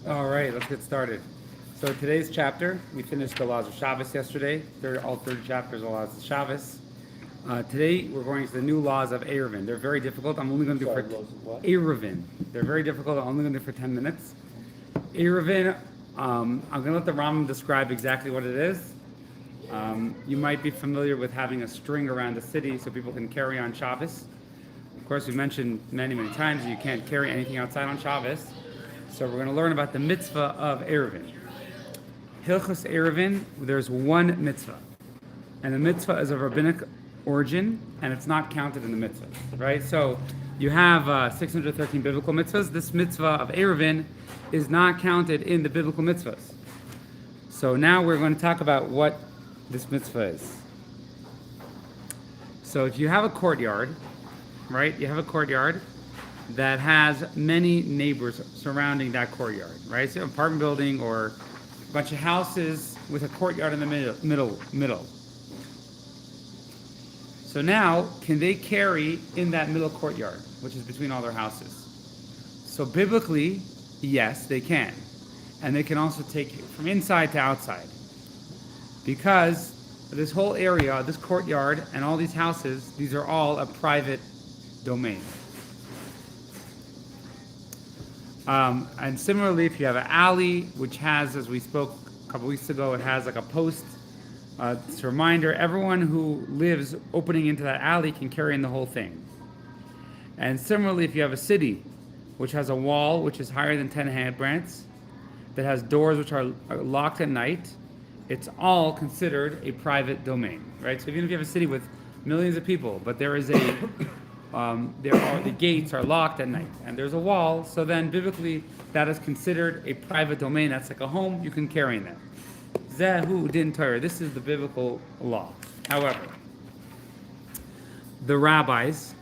All right, let's get started. So today's chapter, we finished the laws of Shabbos yesterday. All 30 chapters of laws of Shabbos. Today we're going to the new laws of eiruvin. They're very difficult. I'm only going to do Sorry, for laws of what? eiruvin. They're very difficult. I'm only going to do for 10 minutes. Eiruvin. I'm going to let the Rambam describe exactly what it is. You might be familiar with having a string around the city so people can carry on Shabbos. Of course, we mentioned many times you can't carry anything outside on Shabbos. So we're going to learn about the mitzvah of eiruvin. Hilchos eiruvin, there's one mitzvah. And the mitzvah is of rabbinic origin, and it's not counted in the mitzvah, right? So you have 613 biblical mitzvahs. This mitzvah of eiruvin is not counted in the biblical mitzvahs. So now we're going to talk about what this mitzvah is. So if you have a courtyard, right? You have a courtyard that has many neighbors surrounding that courtyard, right? So an apartment building or a bunch of houses with a courtyard in the middle. So now, can they carry in that middle courtyard, which is between all their houses? So biblically, yes, they can. And they can also take it from inside to outside. Because this whole area, this courtyard, and all these houses, these are all a private domain. And similarly, if you have an alley, which has, as we spoke a couple weeks ago, it has like a post. It's a reminder, everyone who lives opening into that alley can carry in the whole thing. And similarly, if you have a city, which has a wall, which is higher than 10 handbreadths, that has doors which are locked at night, it's all considered a private domain, right? So even if you have a city with millions of people, but there is the gates are locked at night, and there's a wall. So then, biblically, that is considered a private domain. That's like a home. You can carry in that. Zehu din Torah. This is the biblical law. However, the rabbis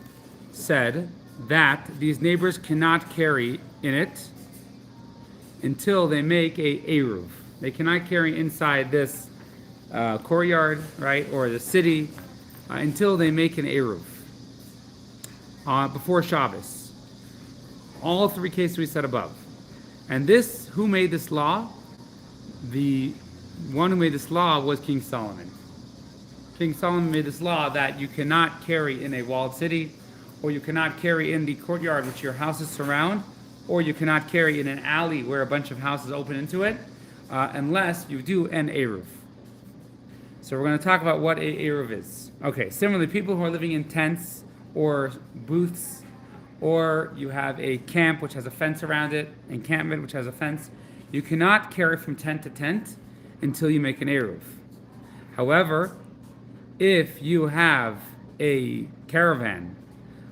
said that these neighbors cannot carry in it until they make a eruv. They cannot carry inside this courtyard, right, or the city, until they make an eruv. Before Shabbos. All three cases we said above. And this, who made this law? The one who made this law was King Solomon. King Solomon made this law that you cannot carry in a walled city, or you cannot carry in the courtyard which your houses surround, or you cannot carry in an alley where a bunch of houses open into it, unless you do an eruv. So we're going to talk about what a eruv is. Okay, similarly, people who are living in tents, or booths, or you have a camp which has a fence around it, encampment which has a fence, you cannot carry from tent to tent until you make an eruv. However, if you have a caravan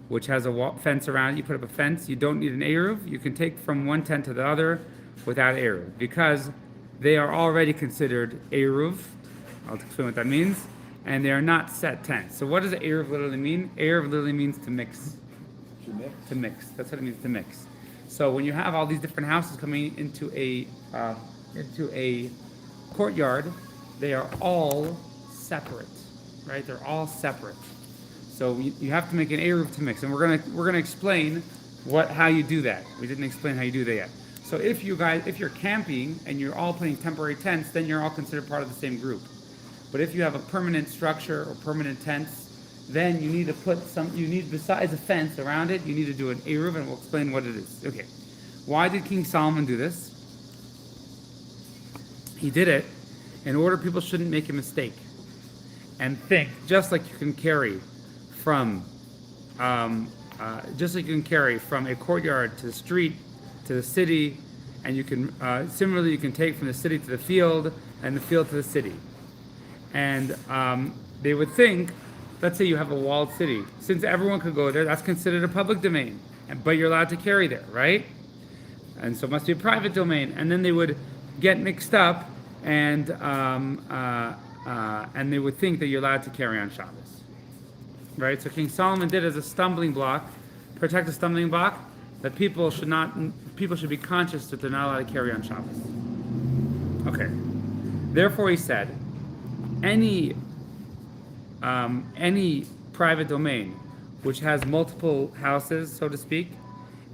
which has a fence around it, you put up a fence, you don't need an eruv, you can take from one tent to the other without eruv, because they are already considered eruv. I'll explain what that means. And they are not set tents. So what does eruv literally mean? Eruv literally means to mix. To mix. That's what it means, to mix. So when you have all these different houses coming into a courtyard, they are all separate, right? They're all separate. So you have to make an eruv to mix, and we're gonna explain how you do that. We didn't explain how you do that yet. So if you're camping and you're all putting temporary tents, then you're all considered part of the same group. But if you have a permanent structure or permanent tents, then you need to besides a fence around it, you need to do an eruv, and we'll explain what it is. Okay. Why did King Solomon do this? He did it in order people shouldn't make a mistake and think, just like you can carry from a courtyard to the street, to the city, and you can similarly you can take from the city to the field, and the field to the city. And they would think, let's say you have a walled city. Since everyone could go there, that's considered a public domain. But you're allowed to carry there, right? And so it must be a private domain. And then they would get mixed up, and they would think that you're allowed to carry on Shabbos. Right? So King Solomon did as a stumbling block, protect a stumbling block, that people should be conscious that they're not allowed to carry on Shabbos. Okay. Therefore he said, any private domain which has multiple houses, so to speak,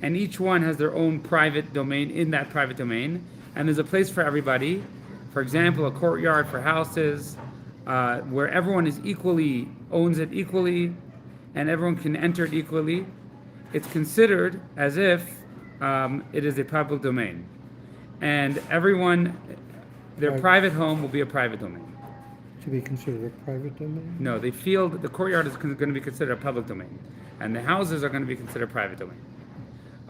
and each one has their own private domain in that private domain, and there's a place for everybody. For example, a courtyard for houses, where everyone is equally owns it equally, and everyone can enter it equally. It's considered as if it is a public domain, and everyone, their private home will be a private domain. To be considered a private domain? No, they feel that the courtyard is going to be considered a public domain, and the houses are going to be considered private domain.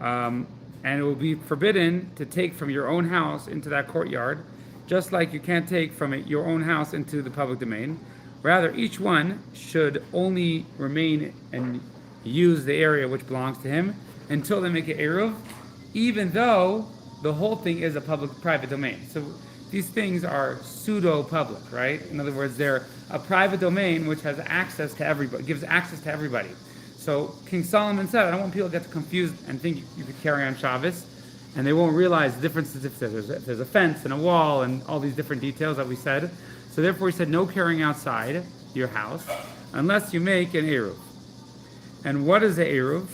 And it will be forbidden to take from your own house into that courtyard, just like you can't take from your own house into the public domain. Rather, each one should only remain and use the area which belongs to him until they make an eruv, even though the whole thing is a private domain. So these things are pseudo-public, right? In other words, they're a private domain which has access to everybody, gives access to everybody. So King Solomon said, I don't want people to get confused and think you could carry on Shabbos, and they won't realize the differences if there's a fence and a wall and all these different details that we said. So therefore he said, no carrying outside your house unless you make an eruv. And what is an eruv?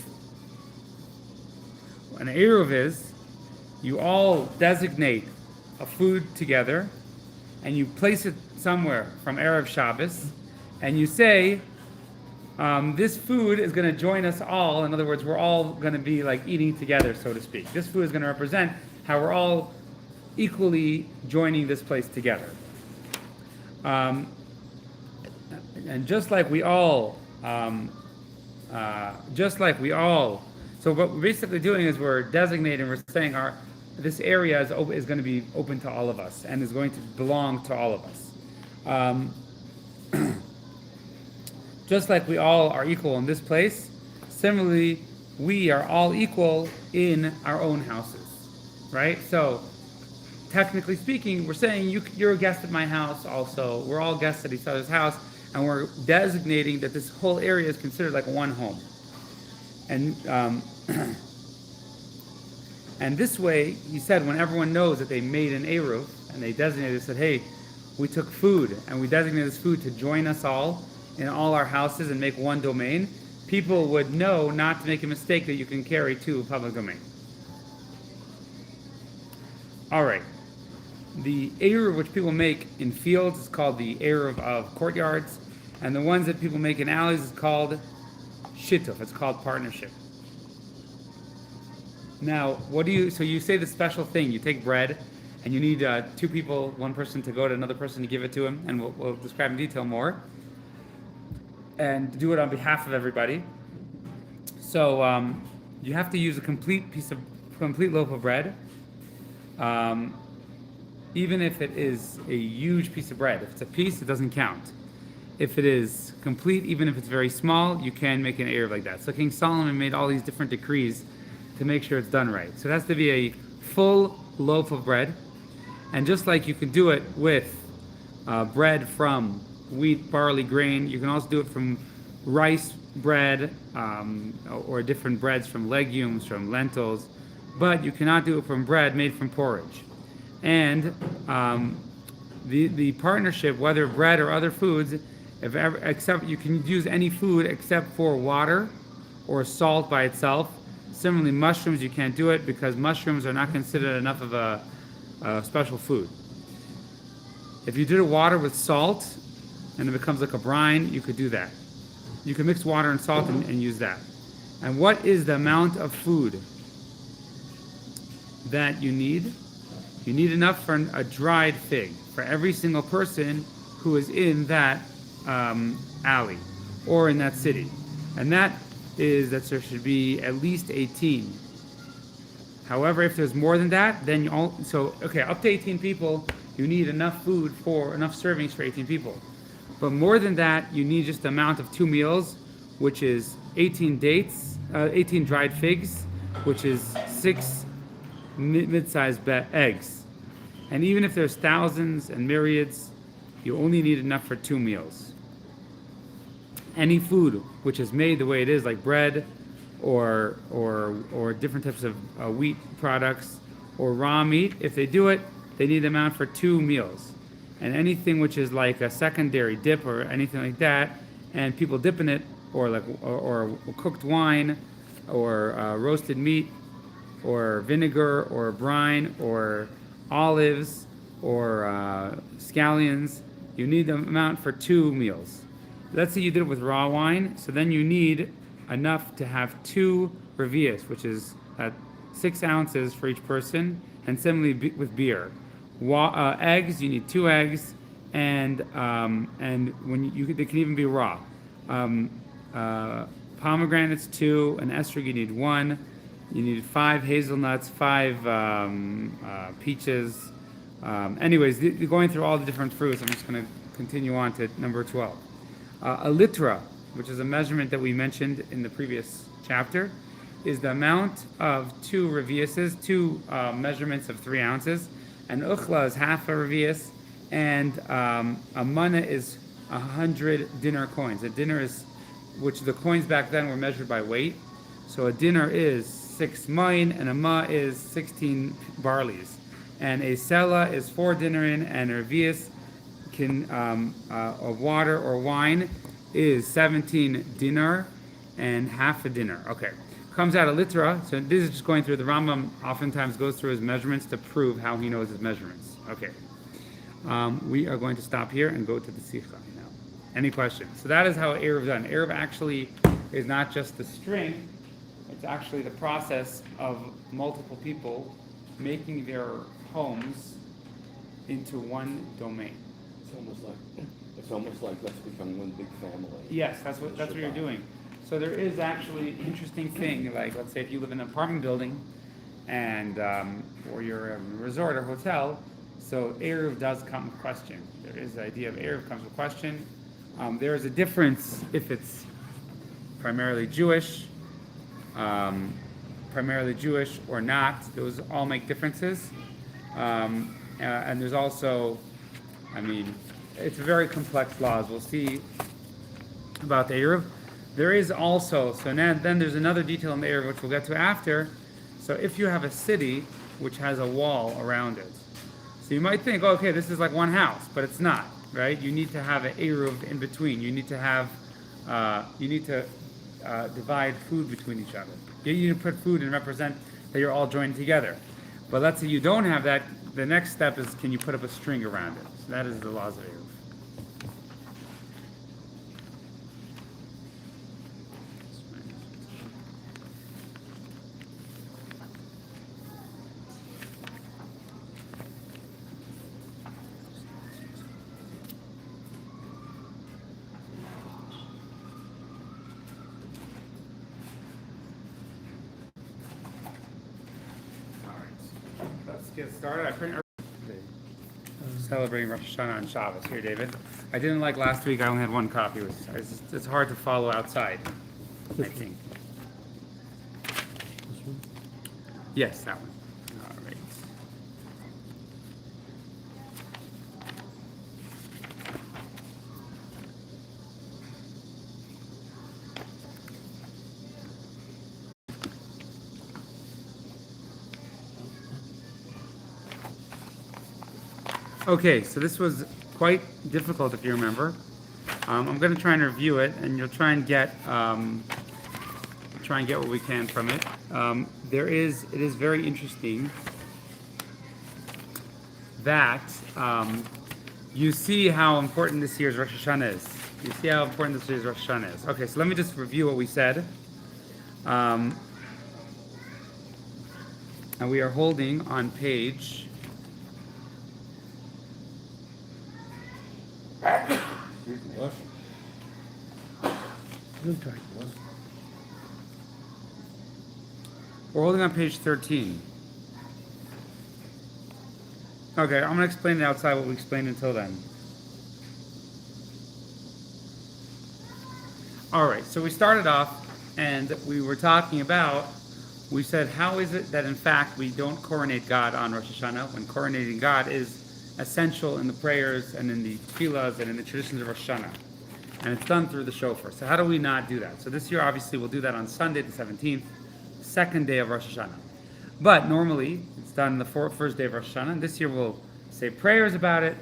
An eruv is, you all designate a food together, and you place it somewhere from Erev Shabbos, and you say, this food is going to join us all. In other words, we're all going to be like eating together, so to speak. This food is going to represent how we're all equally joining this place together. And just like we all, so what we're basically doing is we're designating, we're saying this area is going to be open to all of us and is going to belong to all of us. Just like we all are equal in this place, similarly, we are all equal in our own houses, right? So, technically speaking, we're saying you're a guest at my house also. We're all guests at each other's house, and we're designating that this whole area is considered like one home. And and this way, he said, when everyone knows that they made an eruv, and they designated, said, hey, we took food, and we designated this food to join us all in all our houses and make one domain, people would know not to make a mistake that you can carry to a public domain. All right. The eruv which people make in fields is called the eruv of courtyards, and the ones that people make in alleys is called shittuf. It's called partnership. Now, so you say the special thing, you take bread, and you need two people, one person to go to another person to give it to him, and we'll describe in detail more, and do it on behalf of everybody. So you have to use a complete loaf of bread, even if it is a huge piece of bread. If it's a piece, it doesn't count. If it is complete, even if it's very small, you can make an eruv like that. So King Solomon made all these different decrees to make sure it's done right. So it has to be a full loaf of bread, and just like you can do it with bread from wheat, barley, grain, you can also do it from rice bread, or different breads from legumes, from lentils, but you cannot do it from bread made from porridge. And the partnership, whether bread or other foods, except you can use any food except for water or salt by itself. Similarly, mushrooms, you can't do it because mushrooms are not considered enough of a special food. If you did a water with salt and it becomes like a brine, you could do that. You can mix water and salt and use that. And what is the amount of food that you need? You need enough for a dried fig for every single person who is in that alley or in that city. And that is that there should be at least 18. However, if there's more than that, then up to 18 people, you need enough food for enough servings for 18 people. But more than that, you need just the amount of 2 meals, which is 18 dried figs, which is 6 mid-sized eggs. And even if there's thousands and myriads, you only need enough for 2 meals. Any food which is made the way it is, like bread or different types of wheat products or raw meat, if they do it, they need the amount for 2 meals. And anything which is like a secondary dip or anything like that, and people dip in it, or cooked wine or roasted meat, or vinegar, or brine, or olives, or scallions. You need the amount for 2 meals. Let's say you did it with raw wine, so then you need enough to have 2 revias, which is 6 ounces for each person, and similarly with beer. Eggs, you need 2 eggs, and when they can even be raw. Um, Pomegranates 2, an estrog you need 1. You need 5 hazelnuts, 5 peaches. Anyways, going through all the different fruits, I'm just going to continue on to number 12. A litra, which is a measurement that we mentioned in the previous chapter, is the amount of 2 reviuses, 2 measurements of 3 ounces. An uchla is half a revius, and a mana is 100 dinar coins. A dinar is, which the coins back then were measured by weight. So a dinar is 6 mine, and a ma is 16 barleys. And a sela is 4 dinarin, and a revius of water or wine is 17 dinar and half a dinar. Okay. Comes out a litra. So this is just going through. The Rambam oftentimes goes through his measurements to prove how he knows his measurements. Okay. We are going to stop here and go to the Sicha now. Any questions? So that is how eruv is done. Eruv actually is not just the string. It's actually the process of multiple people making their homes into one domain. It's almost like let's become one big family. Yes, that's what you're doing. So there is actually an interesting thing, like let's say if you live in an apartment building, and or you're a resort or hotel, so eruv does come with question. There is the idea of eruv comes with question. There is a difference if it's primarily Jewish or not. Those all make differences. And there's also, it's very complex laws. We'll see about the eruv. There is also, so now, then there's another detail in the eruv which we'll get to after. So if you have a city which has a wall around it, so you might think, okay, this is like one house, but it's not, right? You need to have an eruv in between. You need to have, divide food between each other. You need to put food and represent that you're all joined together. But let's say you don't have that. The next step is, can you put up a string around it? So that is the laws of eruv. Get started. I print celebrating Rosh Hashana on Shabbos. Here, David. I didn't like last week. I only had one copy. It's hard to follow outside. I think. This one? Yes, that one. All right. Okay, so this was quite difficult if you remember. I'm going to try and review it, and you'll try and get what we can from it. It is very interesting that you see how important this year's Rosh Hashana is. You see how important this year's Rosh Hashana is. Okay, so let me just review what we said. And we are holding on page. We're holding on page 13. Okay, I'm going to explain it outside what we explained until then. Alright, so we started off and we were talking about, we said, how is it that in fact we don't coronate God on Rosh Hashana when coronating God is essential in the prayers and in the tefillahs and in the traditions of Rosh Hashana? And it's done through the shofar. So how do we not do that? So this year, obviously, we'll do that on Sunday, the 17th, second day of Rosh Hashana. But normally, it's done the first day of Rosh Hashana. And this year, we'll say prayers about it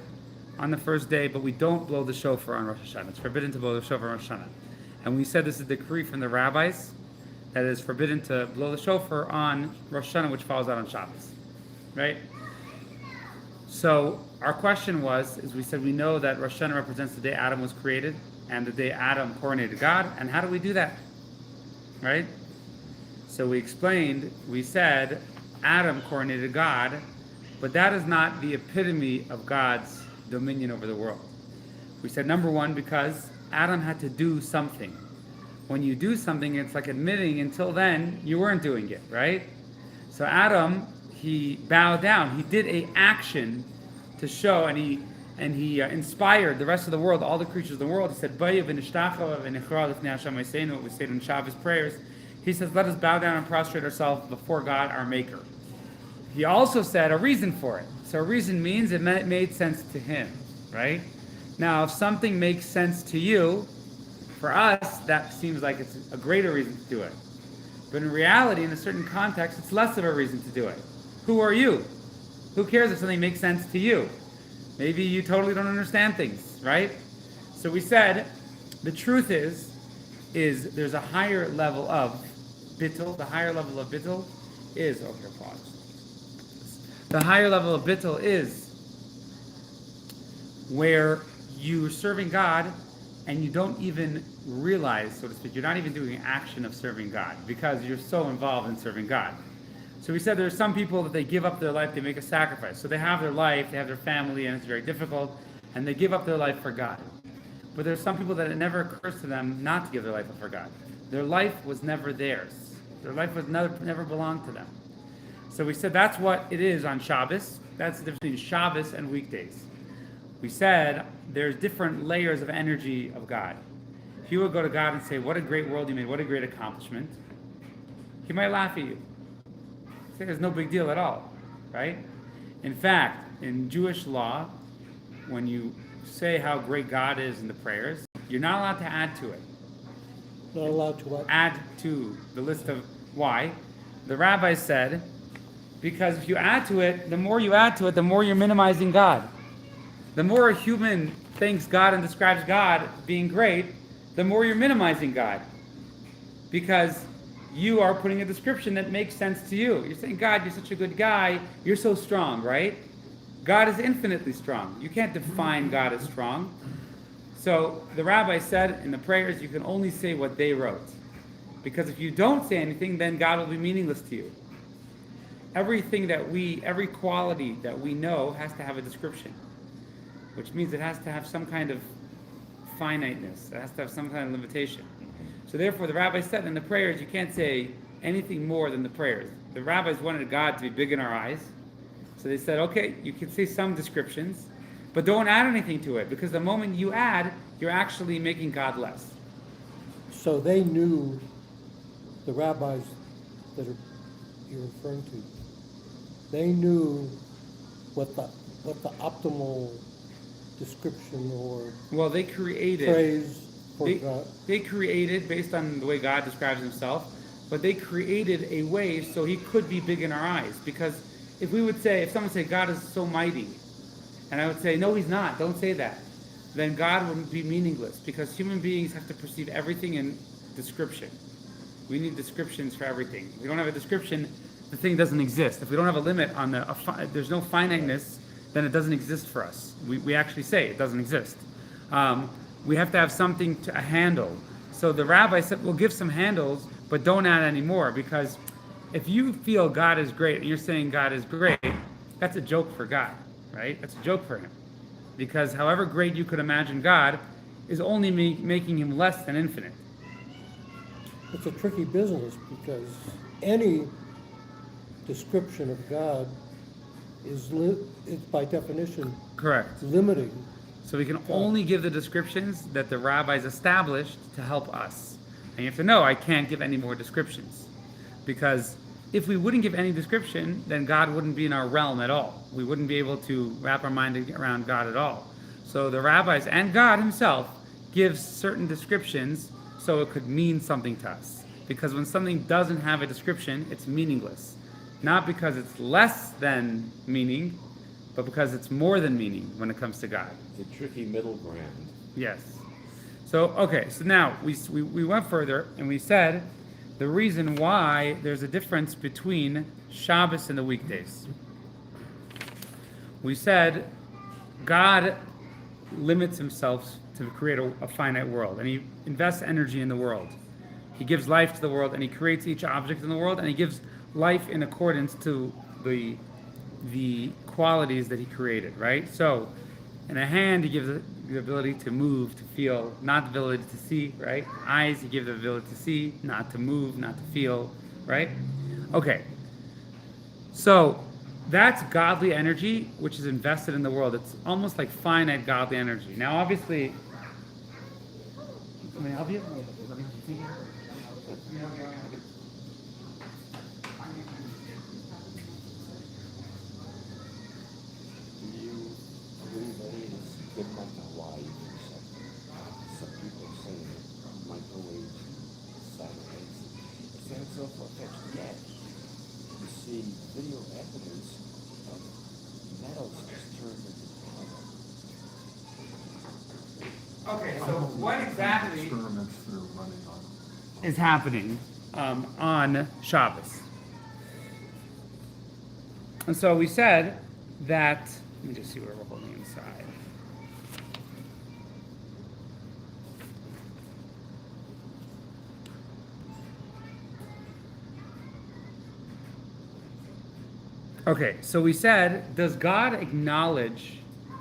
on the first day, but we don't blow the shofar on Rosh Hashana. It's forbidden to blow the shofar on Rosh Hashana. And we said this is a decree from the rabbis that it is forbidden to blow the shofar on Rosh Hashana, which falls out on Shabbos, right? So our question was, as we said, we know that Rosh Hashana represents the day Adam was created and the day Adam coronated God, and how do we do that, right? So we explained, we said Adam coronated God, but that is not the epitome of God's dominion over the world. We said number one, because Adam had to do something. When you do something, it's like admitting until then you weren't doing it, right? So Adam, he bowed down. He did an action to show, and he inspired the rest of the world, all the creatures of the world. He said, what we said in Shabbos prayers. He says, let us bow down and prostrate ourselves before God, our Maker. He also said a reason for it. So a reason means it made sense to him, right? Now, if something makes sense to you, for us, that seems like it's a greater reason to do it. But in reality, in a certain context, it's less of a reason to do it. Who are you? Who cares if something makes sense to you? Maybe you totally don't understand things, right? So we said, the truth is there's a higher level of bittul. The higher level of bittul is, okay, pause. The higher level of bittul is where you're serving God and you don't even realize, so to speak, you're not even doing an action of serving God because you're so involved in serving God. So we said there's some people that they give up their life, they make a sacrifice. So they have their life, they have their family, and it's very difficult, and they give up their life for God. But there's some people that it never occurs to them not to give their life up for God. Their life was never theirs. Their life was never belonged to them. So we said that's what it is on Shabbos. That's the difference between Shabbos and weekdays. We said there's different layers of energy of God. If you would go to God and say, what a great world you made, what a great accomplishment, He might laugh at you. Say there's no big deal at all, right? In fact, in Jewish law, when you say how great God is in the prayers, you're not allowed to add to it. Not allowed to what? Add to the list of why. The rabbi said, because if you add to it, the more you add to it, the more you're minimizing God. The more a human thanks God and describes God being great, the more you're minimizing God. Because you are putting a description that makes sense to you. You're saying, God, you're such a good guy. You're so strong, right? God is infinitely strong. You can't define God as strong. So the rabbi said in the prayers, you can only say what they wrote. Because if you don't say anything, then God will be meaningless to you. Every quality that we know has to have a description, which means it has to have some kind of finiteness. It has to have some kind of limitation. So therefore, the rabbi said in the prayers, you can't say anything more than the prayers. The rabbis wanted God to be big in our eyes. So they said, okay, you can say some descriptions, but don't add anything to it, because the moment you add, you're actually making God less. So they knew, the rabbis that you're referring to, they knew what the optimal description or Well, they created praise for God. They created, based on the way God describes Himself, but they created a way so He could be big in our eyes. Because if someone said God is so mighty, and I would say, no, He's not, don't say that, then God wouldn't be meaningless, because human beings have to perceive everything in description. We need descriptions for everything. If we don't have a description, the thing doesn't exist. If we don't have a limit on there's no finiteness, then it doesn't exist for us. We actually say it doesn't exist. We have to have something a handle. So the rabbi said, we'll give some handles, but don't add any more, because if you feel God is great and you're saying God is great, that's a joke for God, right? That's a joke for Him. Because however great you could imagine God is only making Him less than infinite. It's a tricky business because any description of God is by definition Correct. limiting. So we can only give the descriptions that the rabbis established to help us. And you have to know, I can't give any more descriptions. Because if we wouldn't give any description, then God wouldn't be in our realm at all. We wouldn't be able to wrap our mind around God at all. So the rabbis and God Himself gives certain descriptions so it could mean something to us. Because when something doesn't have a description, it's meaningless. Not because it's less than meaning, but because it's more than meaning when it comes to God. It's a tricky middle ground. Yes. So, okay, so now we went further and we said the reason why there's a difference between Shabbos and the weekdays. We said God limits himself to create a finite world, and he invests energy in the world. He gives life to the world, and he creates each object in the world, and he gives life in accordance to the qualities that he created, right? So, in a hand, he gives it the ability to move, to feel, not the ability to see, right? Eyes, he gives the ability to see, not to move, not to feel, right? Okay. So, that's godly energy, which is invested in the world. It's almost like finite godly energy. Now, obviously, can I help you? Let me see here. Do you believe any of this could microwave or something? Some people are saying that microwave satellites, it's not so far-fetched yet. You see video evidence of metals just turned into powder. Okay, so what exactly Experiments that are running on. is happening on Shabbos? And so we said that, let me just see where we're holding inside. Okay, so we said, does God acknowledge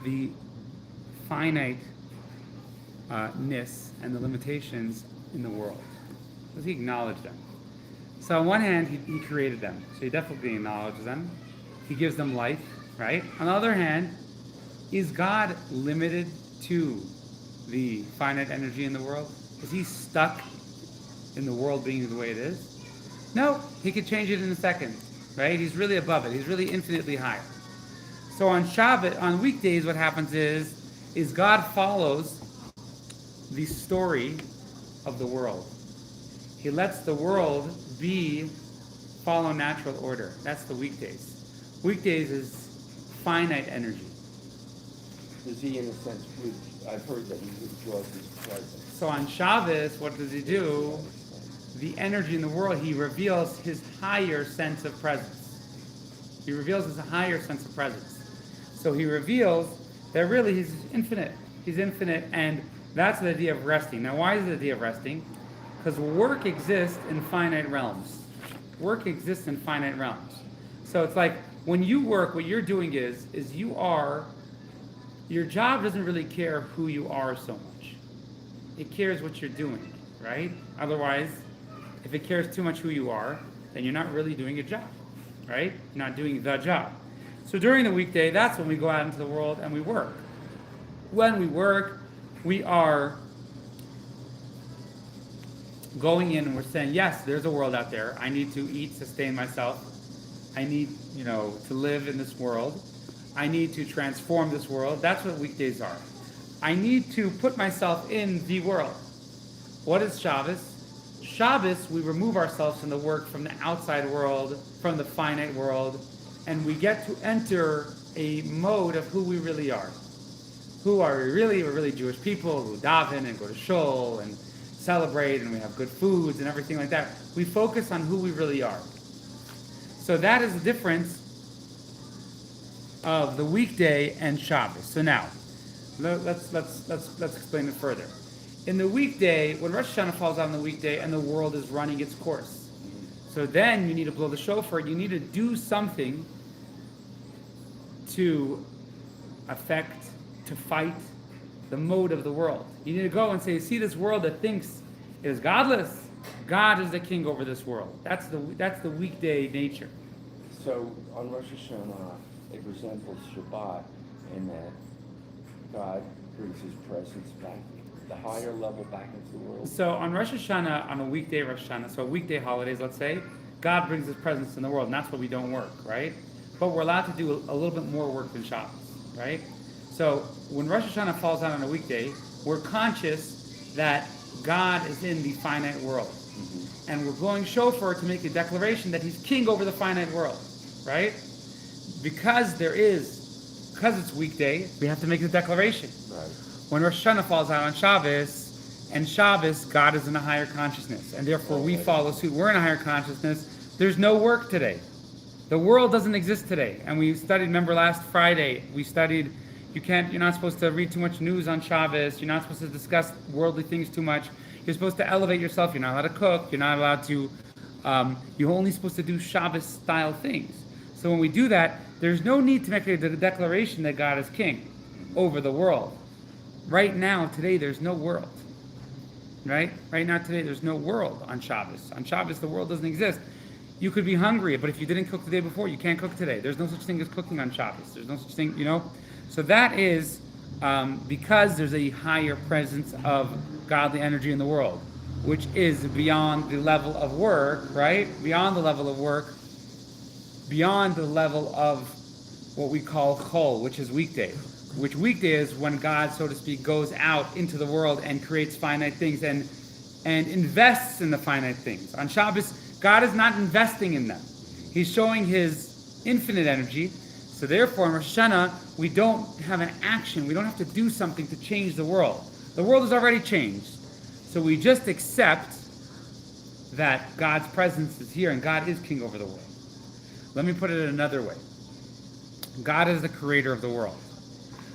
the finiteness and the limitations in the world? Does he acknowledge them? So on one hand, he created them, so he definitely acknowledges them. He gives them life, right? On the other hand, is God limited to the finite energy in the world? Is he stuck in the world being the way it is? No, he could change it in a second, right? He's really above it. He's really infinitely higher. So on Shabbat, on weekdays, what happens is God follows the story of the world. He lets the world follow natural order. That's the weekdays. Weekdays is finite energy. Does he, in a sense, I've heard that he withdraws his presence. So on Shabbos, what does he do? The energy in the world, he reveals his higher sense of presence. He reveals his higher sense of presence. So he reveals that really he's infinite. He's infinite, and that's the idea of resting. Now, why is it the idea of resting? Because work exists in finite realms. Work exists in finite realms. So it's like when you work, what you're doing is your job doesn't really care who you are so much. It cares what you're doing, right? Otherwise, if it cares too much who you are, then you're not really doing a job, right? You're not doing the job. So during the weekday, that's when we go out into the world and we work. When we work, we are going in and we're saying, yes, there's a world out there. I need to eat, sustain myself. I need, to live in this world. I need to transform this world. That's what weekdays are. I need to put myself in the world. What is Shabbos? Shabbos, we remove ourselves from the work, from the outside world, from the finite world, and we get to enter a mode of who we really are. Who are we really? We're really Jewish people who daven and go to shul and celebrate, and we have good foods and everything like that. We focus on who we really are. So that is the difference of the weekday and Shabbos. So now, let's explain it further. In the weekday, when Rosh Hashana falls out on the weekday and the world is running its course, so then you need to blow the shofar. You need to do something to fight the mode of the world. You need to go and say, see this world that thinks it is godless. God is the king over this world. That's the weekday nature. So on Rosh Hashana, it resembles Shabbat in that God brings his presence back, the higher level back into the world. So on Rosh Hashana, on a weekday Rosh Hashana, so weekday holidays, let's say, God brings his presence in the world, and that's why we don't work, right? But we're allowed to do a little bit more work than Shabbos, right? So when Rosh Hashana falls out on a weekday, we're conscious that God is in the finite world. Mm-hmm. And we're blowing shofar to make a declaration that he's king over the finite world, right? Because it's weekday, we have to make the declaration. Right. When Rosh Hashana falls out on Shabbos, And Shabbos, God is in a higher consciousness, and therefore we follow suit. We're in a higher consciousness. There's no work today. The world doesn't exist today. And we studied, remember last Friday, we studied, you're not supposed to read too much news on Shabbos. You're not supposed to discuss worldly things too much. You're supposed to elevate yourself. You're not allowed to cook. You're not allowed to, you're only supposed to do Shabbos-style things. So when we do that, there's no need to make a declaration that God is king over the world. Right now, today, there's no world. Right? Right now, today, there's no world on Shabbos. On Shabbos, the world doesn't exist. You could be hungry, but if you didn't cook the day before, you can't cook today. There's no such thing as cooking on Shabbos. There's no such thing, So that is because there's a higher presence of godly energy in the world, which is beyond the level of work, right? Beyond the level of work, beyond the level of what we call chol, which is weekday. Which weekday is when God, so to speak, goes out into the world and creates finite things and invests in the finite things. On Shabbos, God is not investing in them. He's showing his infinite energy. So therefore, in Rosh Hashana, we don't have an action. We don't have to do something to change the world. The world is already changed. So we just accept that God's presence is here and God is king over the world. Let me put it another way. God is the creator of the world.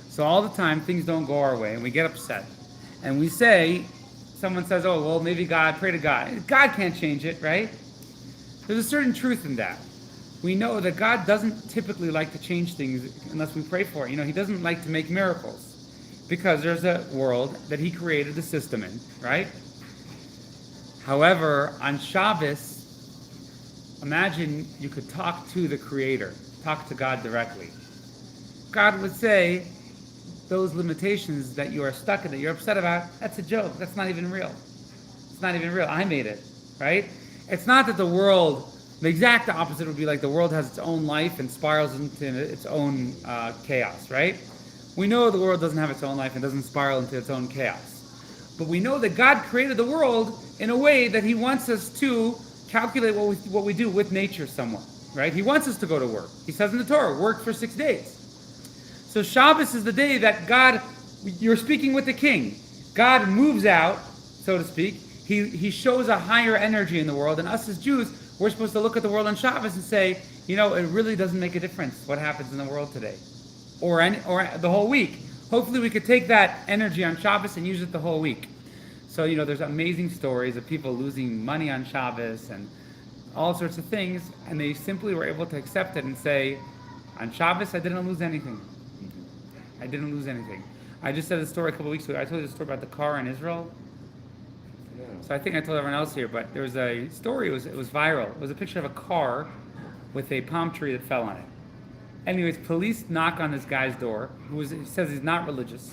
So all the time, things don't go our way, and we get upset. And we say, someone says, oh, well, maybe God, pray to God. God can't change it, right? There's a certain truth in that. We know that God doesn't typically like to change things unless we pray for it. He doesn't like to make miracles because there's a world that he created the system in, right? However, on Shabbos, imagine you could talk to the Creator, talk to God directly. God would say, those limitations that you are stuck in, that you're upset about, that's a joke. That's not even real. It's not even real. I made it, right? It's not that the world, the exact opposite would be like the world has its own life and spirals into its own chaos, right? We know the world doesn't have its own life and doesn't spiral into its own chaos. But we know that God created the world in a way that he wants us to calculate what we do with nature somewhat, right? He wants us to go to work. He says in the Torah, work for 6 days. So Shabbos is the day that God, you're speaking with the king. God moves out, so to speak. He shows a higher energy in the world. And us as Jews, we're supposed to look at the world on Shabbos and say, it really doesn't make a difference what happens in the world today. Or the whole week. Hopefully we could take that energy on Shabbos and use it the whole week. So, there's amazing stories of people losing money on Shabbos and all sorts of things. And they simply were able to accept it and say, on Shabbos, I didn't lose anything. I didn't lose anything. I just said a story a couple weeks ago. I told you the story about the car in Israel. Yeah. So I think I told everyone else here, but there was a story, it was viral. It was a picture of a car with a palm tree that fell on it. Anyways, police knock on this guy's door, he says he's not religious.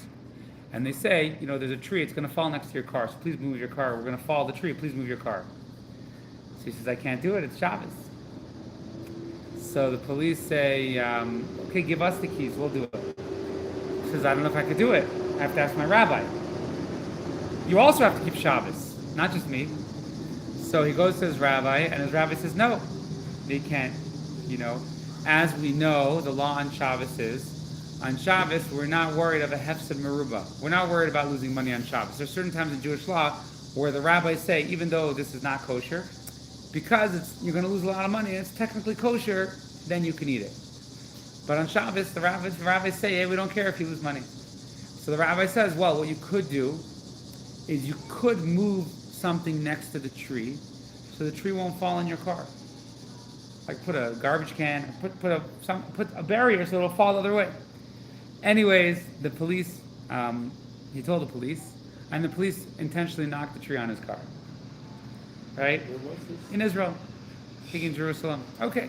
And they say, there's a tree, it's going to fall next to your car, so please move your car. We're going to follow the tree, please move your car. So he says, I can't do it, it's Shabbos. So the police say, okay, give us the keys, we'll do it. He says, I don't know if I could do it. I have to ask my rabbi. You also have to keep Shabbos, not just me. So he goes to his rabbi, and his rabbi says, no, they can't. As we know, the law on Shabbos is, on Shabbos, we're not worried of a hefsed meruba. We're not worried about losing money on Shabbos. There's certain times in Jewish law where the rabbis say, even though this is not kosher, because you're going to lose a lot of money, and it's technically kosher, then you can eat it. But on Shabbos, the rabbis say, hey, we don't care if you lose money. So the rabbi says, well, what you could do is you could move something next to the tree so the tree won't fall in your car. Like put a garbage can, put a barrier so it'll fall the other way. Anyways, the police, he told the police, and the police intentionally knocked the tree on his car. Right? Where was this? In Israel. I think in Jerusalem. Okay.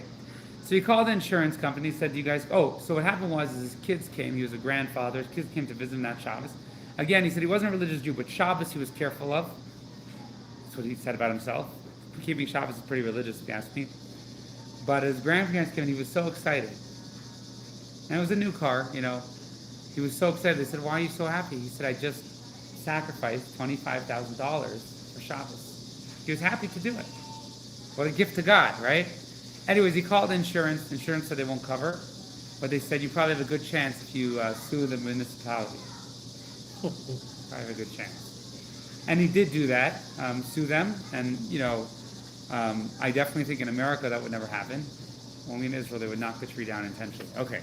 So he called the insurance company, said, you guys, so what happened was his kids came, he was a grandfather, his kids came to visit him that Shabbos. Again, he said he wasn't a religious Jew, but Shabbos he was careful of. That's what he said about himself. Keeping Shabbos is pretty religious, if you ask me. But his grandparents came and he was so excited. And it was a new car, He was so excited. They said, why are you so happy? He said, I just sacrificed $25,000 for Shabbos. He was happy to do it. What a gift to God, right? Anyways, he called insurance. Insurance said they won't cover. But they said you probably have a good chance if you sue the municipality. Probably have a good chance. And he did do that, sue them. And, I definitely think in America that would never happen. Only in Israel they would knock the tree down intentionally. Okay.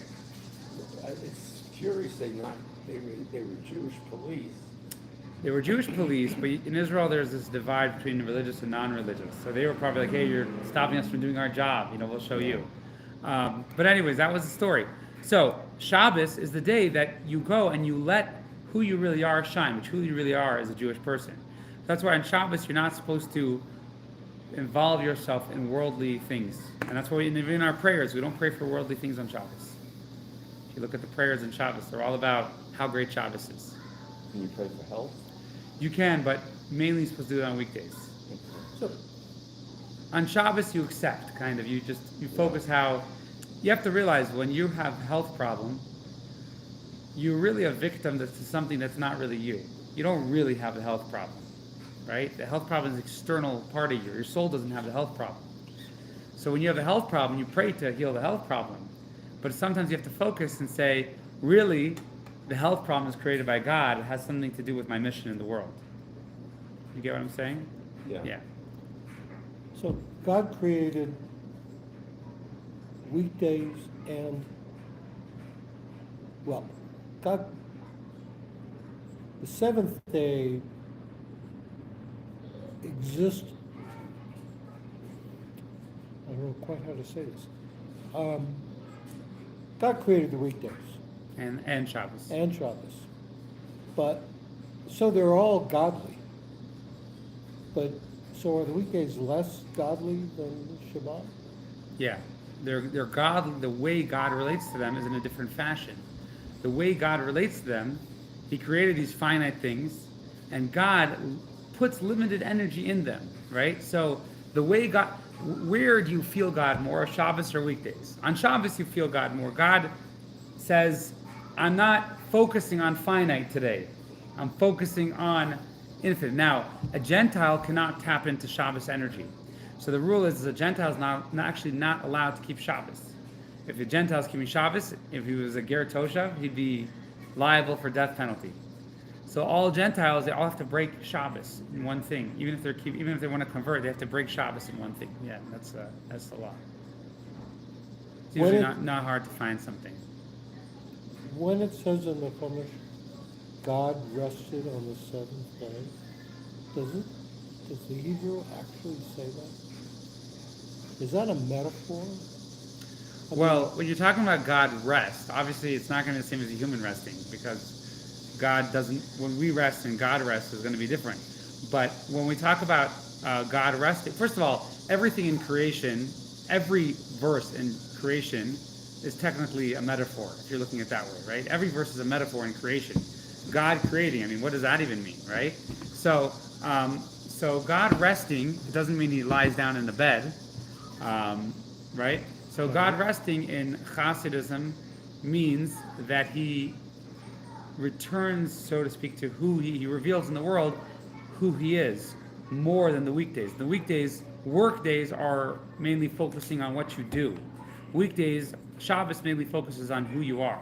It's curious they were Jewish police. They were Jewish police, but in Israel there's this divide between religious and non-religious. So they were probably like, hey, you're stopping us from doing our job. We'll show you. But anyways, that was the story. So Shabbos is the day that you go and you let who you really are shine, which who you really are as a Jewish person. That's why on Shabbos you're not supposed to involve yourself in worldly things. And that's why even in our prayers, we don't pray for worldly things on Shabbos. If you look at the prayers in Shabbos, they're all about how great Shabbos is. Can you pray for health? You can, but mainly you're supposed to do it on weekdays. So, On Shabbos, you accept, kind of. You focus how... You have to realize when you have a health problem, you're really a victim to something that's not really you. You don't really have a health problem, right? The health problem is an external part of you. Your soul doesn't have the health problem. So when you have a health problem, you pray to heal the health problem. But sometimes you have to focus and say, really, the health problem is created by God. It has something to do with my mission in the world. You get what I'm saying? Yeah. Yeah. so God created weekdays and, God, the seventh day exists, I don't know quite how to say this. God created the weekdays And Shabbos. and Shabbos, but, so they're all godly. But, so are the weekdays less godly than Shabbat? Yeah. They're God. The way God relates to them is in a different fashion. The way God relates to them, He created these finite things, and God puts limited energy in them, right? So the way God, where do you feel God more, Shabbos or weekdays? On Shabbos you feel God more. God says, I'm not focusing on finite today. I'm focusing on infinite. Now, a Gentile cannot tap into Shabbos energy. So the rule is a Gentile is not allowed to keep Shabbos. If a Gentile is keeping Shabbos, if he was a Ger Toshav, he'd be liable for death penalty. So all Gentiles, they all have to break Shabbos in one thing. Even if they want to convert, they have to break Shabbos in one thing. Yeah, that's the law. It's usually not hard to find something. When it says in the Chumash, God rested on the seventh day, does the Hebrew actually say that? Is that a metaphor? Well, when you're talking about God rest, obviously it's not going to be the same as a human resting, because God doesn't, when we rest and God rests is going to be different. But when we talk about God resting, first of all, everything in creation, every verse in creation is technically a metaphor, if you're looking at it that way, right? Every verse is a metaphor in creation. God creating, I mean, what does that even mean, right? So God resting, it doesn't mean He lies down in the bed, right? So God resting in Hasidism means that He returns, so to speak, to who He reveals in the world who He is, more than the weekdays. The weekdays, work days are mainly focusing on what you do. Weekdays, Shabbos mainly focuses on who you are.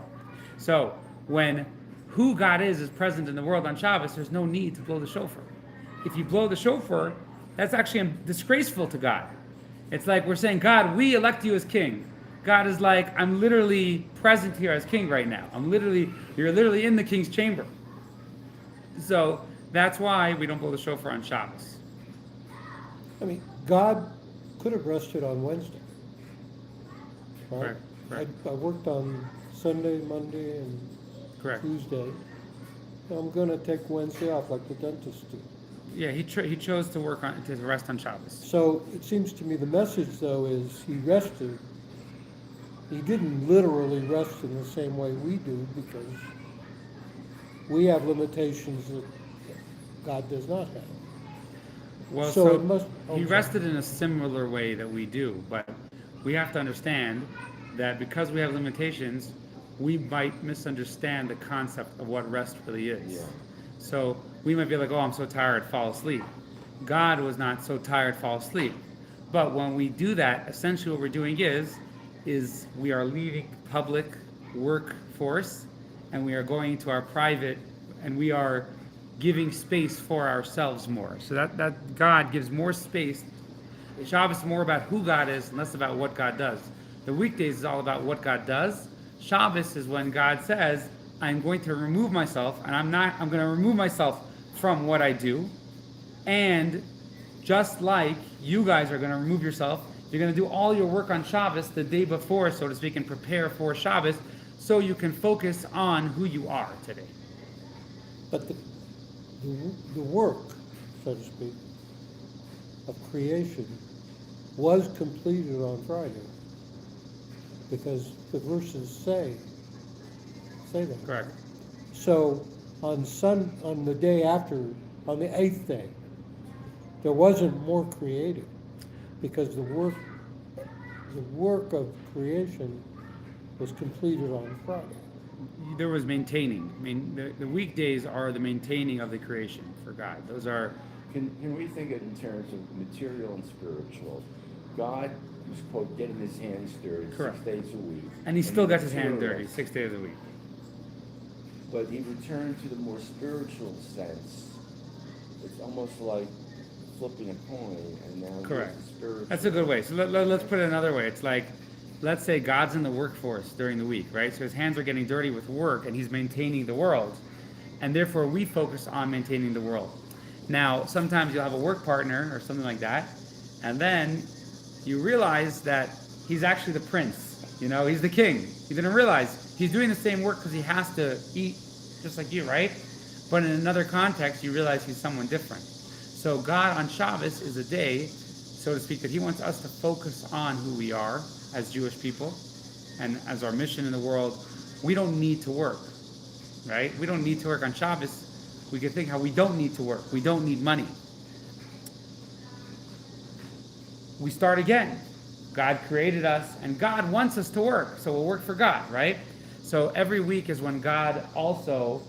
So when who God is present in the world on Shabbos, there's no need to blow the shofar. If you blow the shofar, that's actually disgraceful to God. It's like we're saying, God, we elect you as king. God is like, I'm literally present here as king right now. You're literally in the king's chamber. So that's why we don't blow the shofar on Shabbos. I mean, God could have rested on Wednesday. Right? Correct. I worked on Sunday, Monday, and Correct. Tuesday. I'm going to take Wednesday off like the dentists do. Yeah, he chose to rest on Shabbos. So it seems to me the message, though, is He rested. He didn't literally rest in the same way we do, because we have limitations that God does not have. Well, So so it must- he rested in a similar way that we do, but we have to understand that because we have limitations, we might misunderstand the concept of what rest really is. Yeah. So we might be like, oh, I'm so tired, fall asleep. God was not so tired, fall asleep. But when we do that, essentially what we're doing is we are leaving public workforce and we are going to our private, and we are giving space for ourselves more. So that God gives more space. Shabbos is more about who God is and less about what God does. The weekdays is all about what God does. Shabbos is when God says, I'm going to remove myself, and I'm going to remove myself from what I do. And just like you guys are going to remove yourself, you're going to do all your work on Shabbos the day before, so to speak, and prepare for Shabbos so you can focus on who you are today. But the work, so to speak, of creation was completed on Friday. Because the verses say that. Correct. So on the day after, on the 8th day, there wasn't more created, because the work of creation was completed on Friday. There was maintaining. I mean, the weekdays are the maintaining of the creation for God. Those are. Can we think it in terms of material and spiritual? God was, quote, getting his hands dirty Correct. 6 days a week. And he still gets his hand material. dirty 6 days a week. But he returned to the more spiritual sense. It's almost like flipping a coin, and now Correct. here's the spiritual. That's a good way. So let's put it another way. It's like, let's say God's in the workforce during the week, right? So his hands are getting dirty with work, and he's maintaining the world. And therefore, we focus on maintaining the world. Now, sometimes you'll have a work partner or something like that, and then you realize that he's actually the prince. You know, he's the king. You didn't realize he's doing the same work because he has to eat just like you, right? But in another context, you realize he's someone different. So God on Shabbos is a day, so to speak, that he wants us to focus on who we are as Jewish people and as our mission in the world. We don't need to work, right? We don't need to work on Shabbos. We can think how we don't need to work. We don't need money. We start again. God created us, and God wants us to work, so we'll work for God, right? So every week is when God also,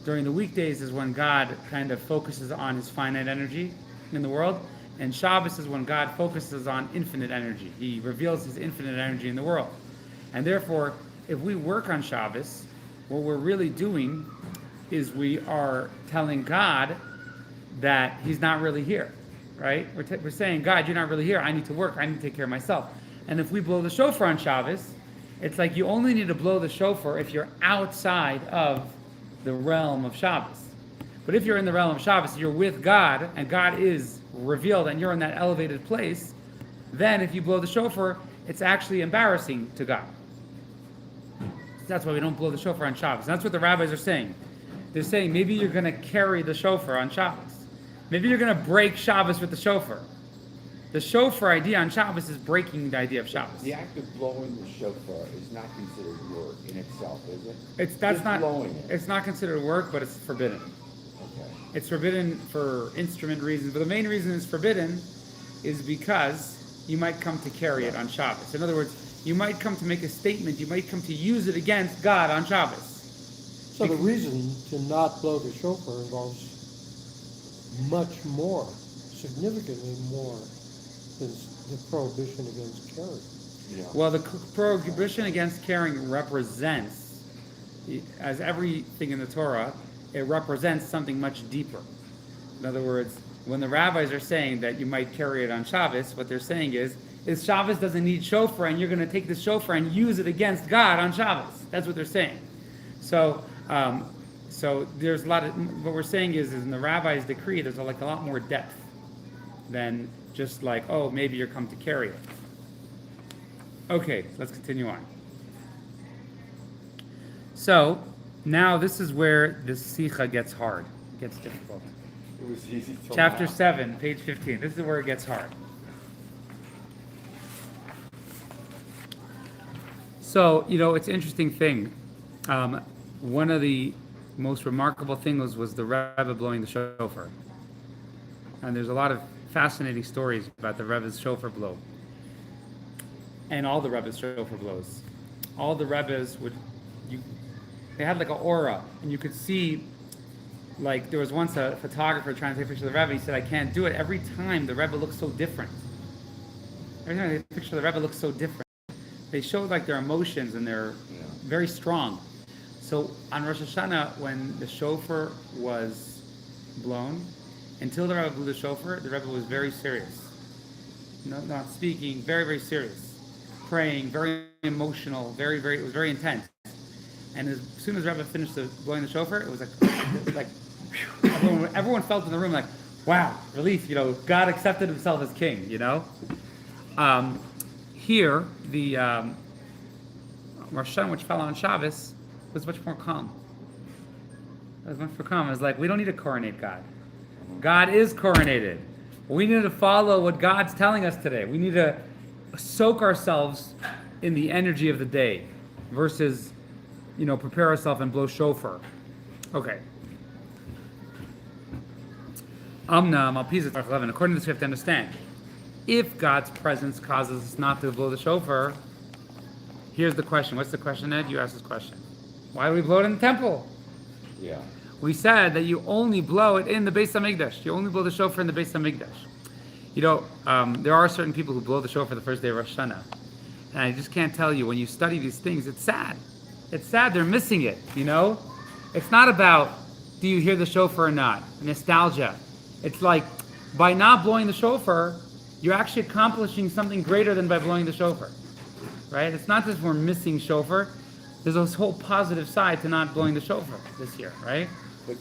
during the weekdays, is when God kind of focuses on his finite energy in the world, and Shabbos is when God focuses on infinite energy. He reveals his infinite energy in the world. And therefore, if we work on Shabbos, what we're really doing is we are telling God that he's not really here, right? We're saying, God, you're not really here. I need to work. I need to take care of myself. And if we blow the shofar on Shabbos, it's like you only need to blow the shofar if you're outside of the realm of Shabbos. But if you're in the realm of Shabbos, you're with God, and God is revealed, and you're in that elevated place, then if you blow the shofar, it's actually embarrassing to God. That's why we don't blow the shofar on Shabbos. And that's what the rabbis are saying. They're saying maybe you're going to carry the shofar on Shabbos. Maybe you're going to break Shabbos with the shofar. The shofar idea on Shabbos is breaking the idea of Shabbos. The act of blowing the shofar is not considered work in itself, is it? That's not blowing it. It's not considered work, but it's forbidden. Okay. It's forbidden for instrument reasons, but the main reason it's forbidden is because you might come to carry it on Shabbos. In other words, you might come to make a statement, you might come to use it against God on Shabbos. So the reason to not blow the shofar involves much more, significantly more, than the prohibition against carrying. Yeah. Well, the prohibition against carrying represents, as everything in the Torah, it represents something much deeper. In other words, when the rabbis are saying that you might carry it on Shabbos, what they're saying is Shabbos doesn't need shofar, and you're going to take the shofar and use it against God on Shabbos. That's what they're saying. So there's a lot of, what we're saying is in the rabbi's decree, there's a lot more depth than just like, oh, maybe you're come to carry it. Okay, let's continue on. So now this is where the Sicha gets hard, gets difficult. It was easy to Chapter laugh. 7, page 15. This is where it gets hard. So, it's an interesting thing. One of the most remarkable things was the Rebbe blowing the shofar. And there's a lot of fascinating stories about the Rebbe's shofar blow. And all the Rebbe's shofar blows. All the Rebbe's they had like an aura, and you could see, like, there was once a photographer trying to take a picture of the Rebbe. He said, I can't do it. Every time the Rebbe looks so different. Every time they take a picture of the Rebbe looks so different. They showed like their emotions, and they're very strong. So on Rosh Hashana, when the shofar was blown. Until the Rebbe blew the shofar, the Rebbe was very serious. Not speaking, very, very serious. Praying, very emotional, it was very intense. And as soon as Rebbe finished blowing the shofar, it was like whew, everyone felt in the room like, wow, relief, God accepted himself as king, Here, the Rosh Hashana, which fell on Shabbos, was much more calm. It was much more calm. It was like, we don't need to coronate God. God is coronated. We need to follow what God's telling us today. We need to soak ourselves in the energy of the day versus, prepare ourselves and blow shofar. Okay. According to this, we have to understand. If God's presence causes us not to blow the shofar, here's the question. What's the question, Ed? You asked this question. Why do we blow it in the temple? Yeah. We said that you only blow it in the Beis HaMikdash. You only blow the shofar in the Beis HaMikdash. There are certain people who blow the shofar the first day of Rosh Hashana. And I just can't tell you, when you study these things, it's sad. It's sad they're missing it, It's not about, do you hear the shofar or not? Nostalgia. It's like, by not blowing the shofar, you're actually accomplishing something greater than by blowing the shofar. Right? It's not just we're missing shofar. There's this whole positive side to not blowing the shofar this year, right? But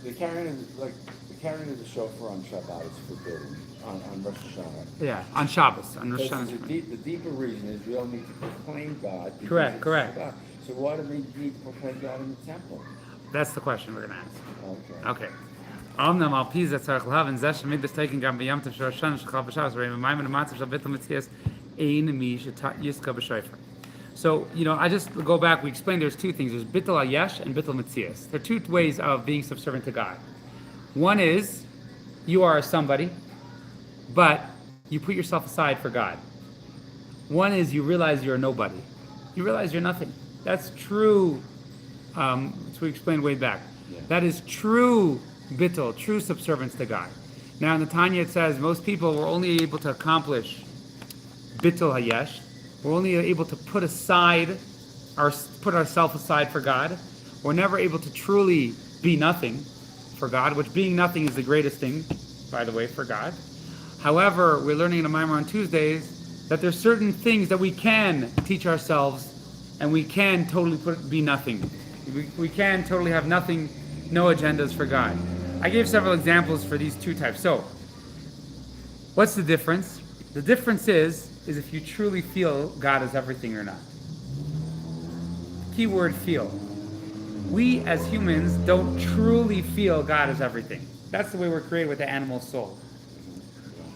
the carrying of the shofar on Shabbat is forbidden on Rosh Hashana. Yeah, on Shabbos, on Rosh Because Hashanah. the deeper reason is we all need to proclaim God. because Correct. Shabbat. So why do we need to proclaim God in the temple? That's the question we're going to ask. Okay. Okay. Amnam al pi zeh tzarich lahav, and zeh shemigdash taken gam b'yom tov shel Rosh Hashana shel Chal b'Shabbos, v'reim b'mayim and matzav shel bittul mitzias ein mi yiska b'shofar. So, I just go back, we explained there's two things. There's bittul hayesh and bittul mitzias. There are two ways of being subservient to God. One is, you are somebody, but you put yourself aside for God. One is, you realize you're a nobody. You realize you're nothing. That's true, which we explained way back. Yeah. That is true bittul, true subservience to God. Now in the Tanya it says, most people were only able to accomplish bittul hayesh. We're only able to put ourselves aside for God. We're never able to truly be nothing for God, which being nothing is the greatest thing, by the way, for God. However, we're learning in a Mimer on Tuesdays that there's certain things that we can teach ourselves, and we can totally be nothing. We can totally have nothing, no agendas for God. I gave several examples for these two types. So, what's the difference? The difference is if you truly feel God is everything or not. Keyword feel. We as humans don't truly feel God is everything. That's the way we're created with the animal soul.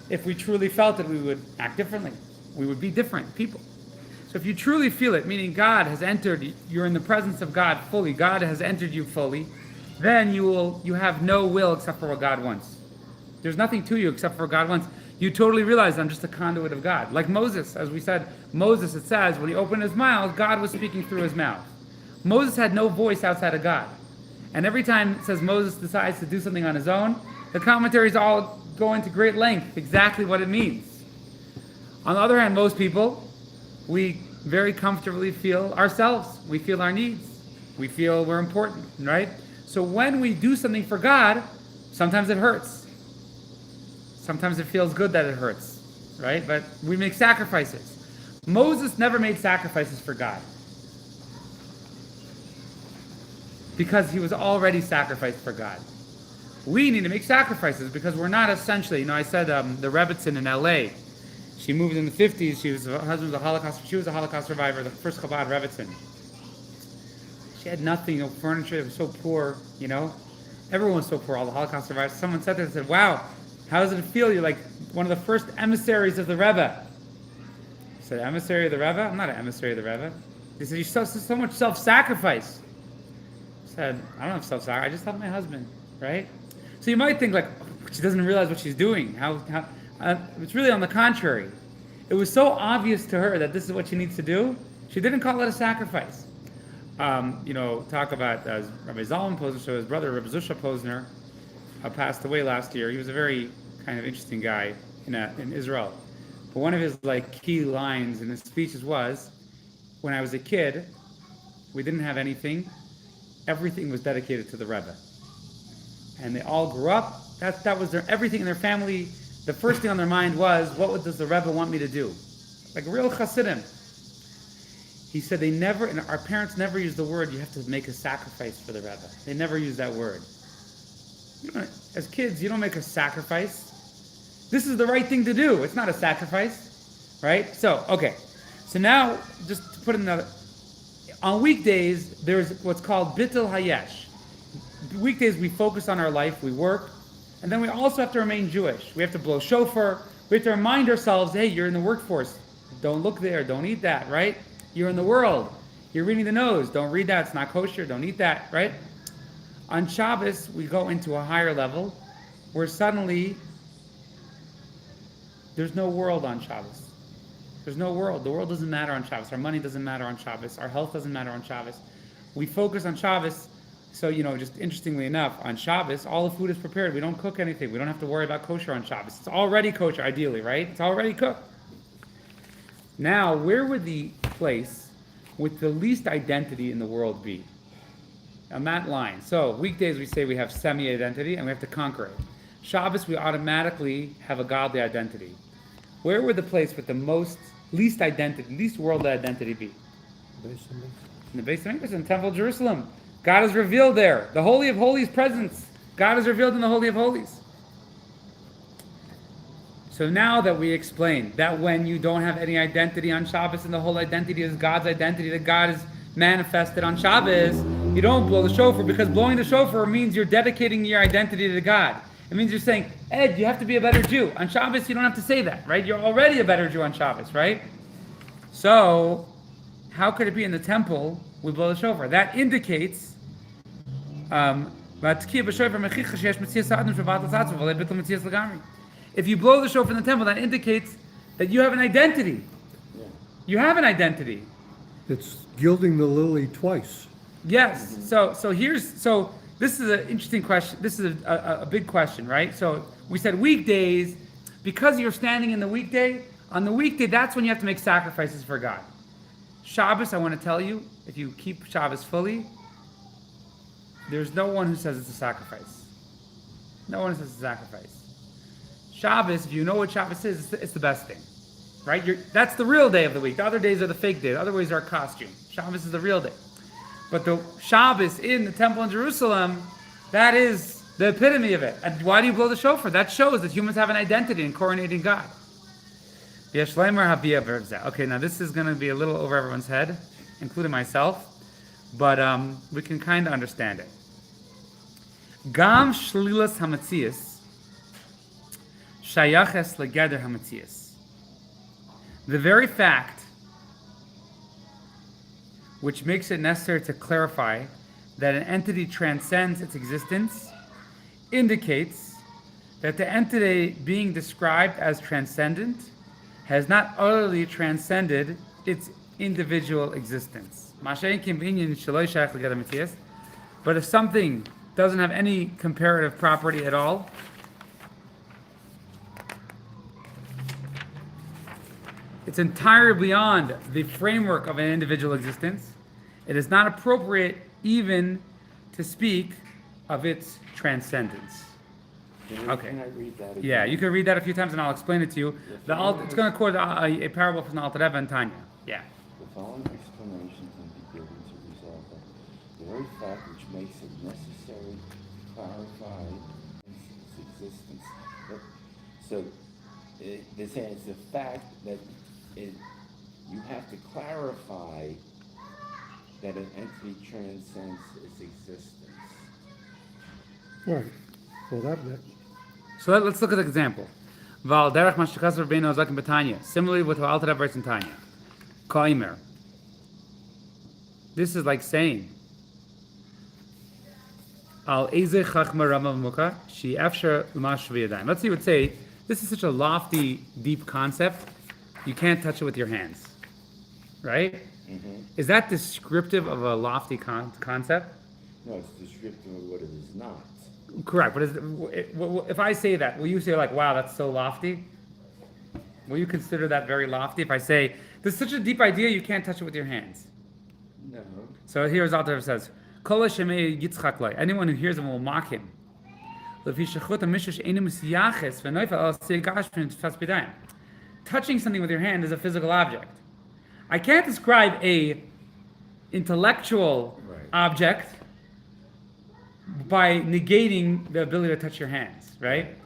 If we truly felt it, we would act differently. We would be different people. So if you truly feel it, meaning God has entered, you're in the presence of God fully, God has entered you fully, then you have no will except for what God wants. There's nothing to you except for what God wants. You totally realize I'm just a conduit of God. Like Moses, as we said, Moses, it says, when he opened his mouth, God was speaking through his mouth. Moses had no voice outside of God. And every time it says Moses decides to do something on his own, the commentaries all go into great length, exactly what it means. On the other hand, most people, we very comfortably feel ourselves. We feel our needs. We feel we're important, right? So when we do something for God, sometimes it hurts. Sometimes it feels good that it hurts, right? But we make sacrifices. Moses never made sacrifices for God because he was already sacrificed for God. We need to make sacrifices because we're not essentially, I said the Rebbitzin in LA, she moved in the 50s, her husband was a Holocaust, she was a Holocaust survivor, the first Chabad Rebbitzin. She had nothing, no furniture, it was so poor, Everyone was so poor, all the Holocaust survivors. Someone sat there and said, wow, how does it feel? You're like one of the first emissaries of the Rebbe. I said, emissary of the Rebbe? I'm not an emissary of the Rebbe. He said, you so much self-sacrifice. I said, I don't have self-sacrifice, I just help my husband, right? So you might think she doesn't realize what she's doing. It's really on the contrary. It was so obvious to her that this is what she needs to do, she didn't call it a sacrifice. Talk about, as Rabbi Zalman Posner, so his brother, Rabbi Zusha Posner, passed away last year. He was a very kind of interesting guy in Israel. But one of his key lines in his speeches was, when I was a kid, we didn't have anything. Everything was dedicated to the Rebbe. and they all grew up. That was their everything in their family. The first thing on their mind was, does the Rebbe want me to do? Like real Hasidim. He said they never, and our parents never used the word, you have to make a sacrifice for the Rebbe. They never used that word. As kids, you don't make a sacrifice. This is the right thing to do. It's not a sacrifice, right? So, okay. So now, just to put another, on weekdays, there's what's called Bittul Hayesh. Weekdays, we focus on our life, we work, and then we also have to remain Jewish. We have to blow shofar. We have to remind ourselves, hey, you're in the workforce. Don't look there. Don't eat that, right? You're in the world. You're reading the nose. Don't read that. It's not kosher. Don't eat that, right? On Shabbos, we go into a higher level where suddenly there's no world on Shabbos. There's no world. The world doesn't matter on Shabbos. Our money doesn't matter on Shabbos. Our health doesn't matter on Shabbos. We focus on Shabbos. So, just interestingly enough, on Shabbos, all the food is prepared. We don't cook anything. We don't have to worry about kosher on Shabbos. It's already kosher, ideally, right? It's already cooked. Now, where would the place with the least identity in the world be? On that line. So, weekdays we say we have semi-identity and we have to conquer it. Shabbos, we automatically have a godly identity. Where would the place with the least identity, least worldly identity be? In the Beis Hamikdash, in the Temple of Jerusalem. God is revealed there. The Holy of Holies presence. God is revealed in the Holy of Holies. So now that we explained that when you don't have any identity on Shabbos and the whole identity is God's identity, that God is manifested on Shabbos, you don't blow the shofar, because blowing the shofar means you're dedicating your identity to God. It means you're saying, Ed, you have to be a better Jew. On Shabbos, you don't have to say that, right? You're already a better Jew on Shabbos, right? So, how could it be in the temple we blow the shofar? That indicates if you blow the shofar in the temple, that indicates that you have an identity. Yeah. You have an identity. It's gilding the lily twice. Yes. So this is an interesting question. This is a big question, right? So we said weekdays, because you're standing in the weekday, on the weekday, that's when you have to make sacrifices for God. Shabbos, I want to tell you, if you keep Shabbos fully, there's no one who says it's a sacrifice. No one says it's a sacrifice. Shabbos, if you know what Shabbos is, it's the best thing. Right? That's the real day of the week. The other days are the fake day. The other days are a costume. Shabbos is the real day. But the Shabbos in the temple in Jerusalem, that is the epitome of it. And why do you blow the shofar? That shows that humans have an identity in coronating God. Okay, now this is going to be a little over everyone's head, including myself, but we can kind of understand it. Gam shlilas hamatzias shayaches legeder hamatzias. The very fact which makes it necessary to clarify that an entity transcends its existence indicates that the entity being described as transcendent has not utterly transcended its individual existence. But if something doesn't have any comparative property at all, it's entirely beyond the framework of an individual existence. It is not appropriate even to speak of its transcendence. Okay. Can I read that again? Yeah, you can read that a few times and I'll explain it to you. It's going to quote a parable from the Alter Rebbe and Tanya. Yeah. The following explanation can be given to resolve that. The very fact which makes it necessary to clarify its existence. This is the fact that you have to clarify that an entity transcends its existence. Right. Well, that So let's look at the example. Similarly with what Alter Rebbe writes in Tanya. Kaimer. This is like saying, Al Eze Chachma Rama Muka, Shi Efsher Umash V'yadayim. Let's see what say. This is such a lofty, deep concept. You can't touch it with your hands. Right? Mm-hmm. Is that descriptive of a lofty concept? No, it's descriptive of what it is not. Correct. But if I say that, will you say like, wow, that's so lofty? Will you consider that very lofty? If I say, there's such a deep idea, you can't touch it with your hands. No. So here's Alter Rebbe says, Kol Shemei Yitzchak Loi. Anyone who hears him will mock him. Touching something with your hand is a physical object. I can't describe a intellectual Right. object by negating the ability to touch your hands, right?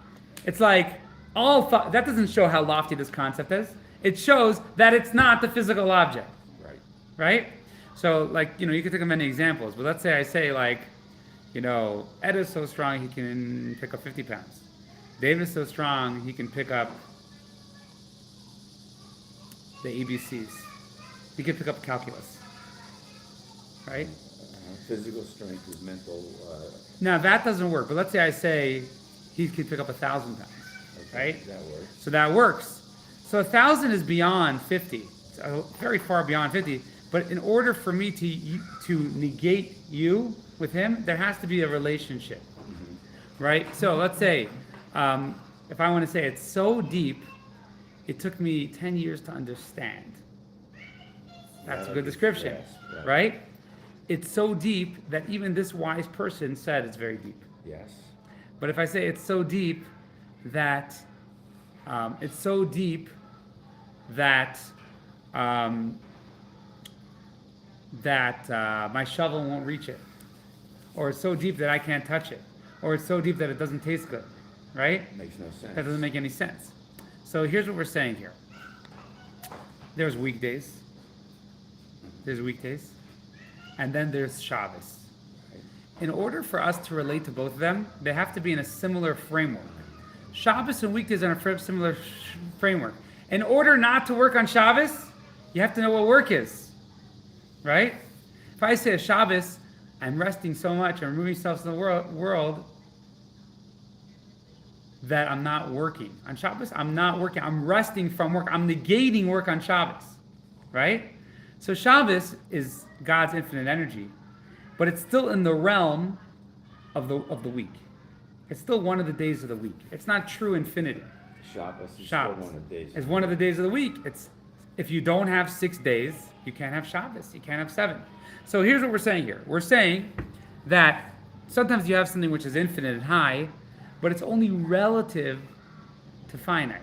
It's like that doesn't show how lofty this concept is. It shows that it's not the physical object, Right. right? So, like, you could think of many examples, but let's say I say, like, Ed is so strong he can pick up 50 pounds. Dave is so strong he can pick up the ABCs. He can pick up calculus, right? Physical strength is mental. Now that doesn't work, but let's say I say he could pick up 1,000 pounds, Okay, right? that works. So that works. So 1,000 is beyond 50, it's very far beyond 50. But in order for me to negate you with him, there has to be a relationship, right? So let's say, if I want to say it's so deep, it took me 10 years to understand. That's a good description, Yes, right? It's so deep that even this wise person said it's very deep. Yes. But if I say it's so deep that my shovel won't reach it, or it's so deep that I can't touch it, or it's so deep that it doesn't taste good, right? Makes no sense. That doesn't make any sense. So here's what we're saying here. There's weekdays, and then there's Shabbos. In order for us to relate to both of them, they have to be in a similar framework. Shabbos and weekdays are in a similar framework. In order not to work on Shabbos, you have to know what work is, right? If I say a Shabbos, I'm resting so much, I'm removing myself from the world that I'm not working. On Shabbos, I'm not working. I'm resting from work. I'm negating work on Shabbos, right? So Shabbos is God's infinite energy, but it's still in the realm of the week. It's still one of the days of the week. It's not true infinity. Shabbos is Shabbos still one of the days. is one of the days of the week. It's if you don't have 6 days, you can't have Shabbos. You can't have 7. So here's what we're saying here. We're saying that sometimes you have something which is infinite and high, but it's only relative to finite.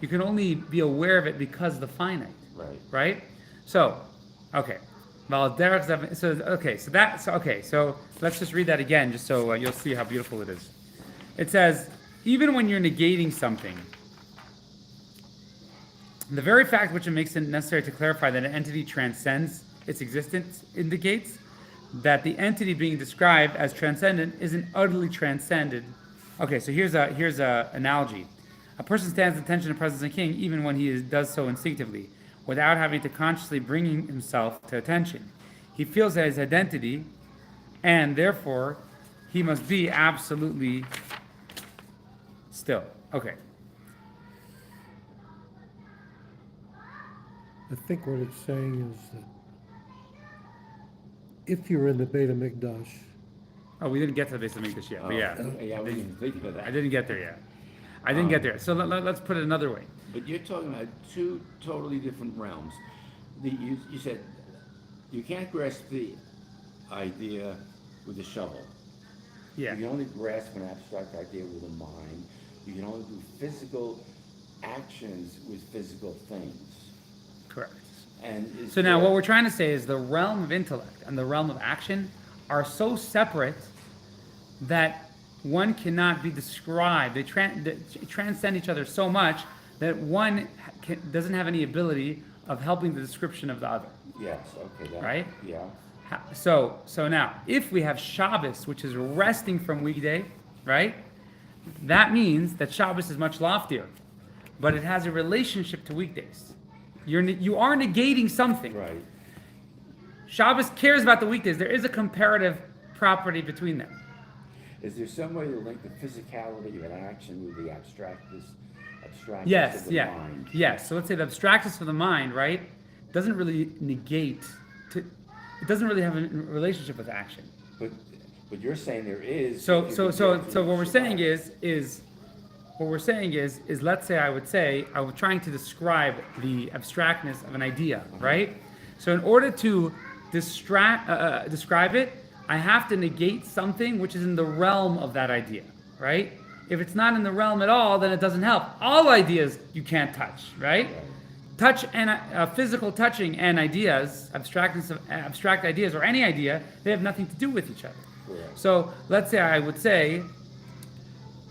You can only be aware of it because of the finite. Right. Right? So, okay. So let's just read that again, just so you'll see how beautiful it is. It says, even when you're negating something, the very fact which it makes it necessary to clarify that an entity transcends its existence indicates that the entity being described as transcendent isn't utterly transcended. Okay, so here's a analogy. A person stands at attention in the presence of a king even when he does so instinctively, without having to consciously bring himself to attention. He feels that his identity, and therefore he must be absolutely still. Okay. I think what it's saying is that if you're in the Beit HaMikdash, Oh, we didn't get to the base of English yet, but yeah. Yeah, we didn't think of that. I didn't get there yet. I didn't get there. So let's put it another way. But you're talking about two totally different realms. You said you can't grasp the idea with a shovel. Yeah. You can only grasp an abstract idea with a mind. You can only do physical actions with physical things. Correct. And So now what we're trying to say is the realm of intellect and the realm of action are so separate that one cannot be described. They transcend each other so much that one doesn't have any ability of helping the description of the other. Yes. Okay. Right? Yeah. So now, if we have Shabbos, which is resting from weekday, right? That means that Shabbos is much loftier, but it has a relationship to weekdays. You are negating something. Right. Shabbos cares about the weekdays. There is a comparative property between them. Is there some way to link the physicality of an action with the abstractness Yes, of the yeah. mind? Yes. So let's say the abstractness of the mind, right, doesn't really negate. It doesn't really have a relationship with action. But you're saying there is. So if you what we're saying Shabbat. is let's say I was trying to describe the abstractness of an idea, right? So in order to describe it, I have to negate something which is in the realm of that idea. right? If it's not in the realm at all, then it doesn't help. All ideas you can't touch, right? Touch and physical touching and ideas, abstract ideas, or any idea, they have nothing to do with each other. Correct. So let's say I would say,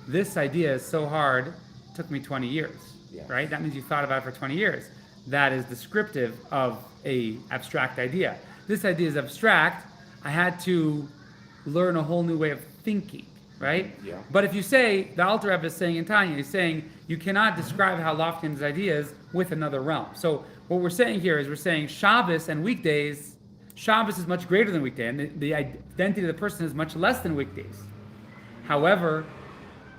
this idea is so hard, it took me 20 years, Yes. right? That means you thought about it for 20 years. That is descriptive of a abstract idea. This idea is abstract. I had to learn a whole new way of thinking, right? Yeah. But if you say, the Alter Rebbe is saying in Tanya, he's saying you cannot describe how lofty his idea is with another realm. So what we're saying here is we're saying Shabbos and weekdays, Shabbos is much greater than weekday, and the identity of the person is much less than weekdays. However,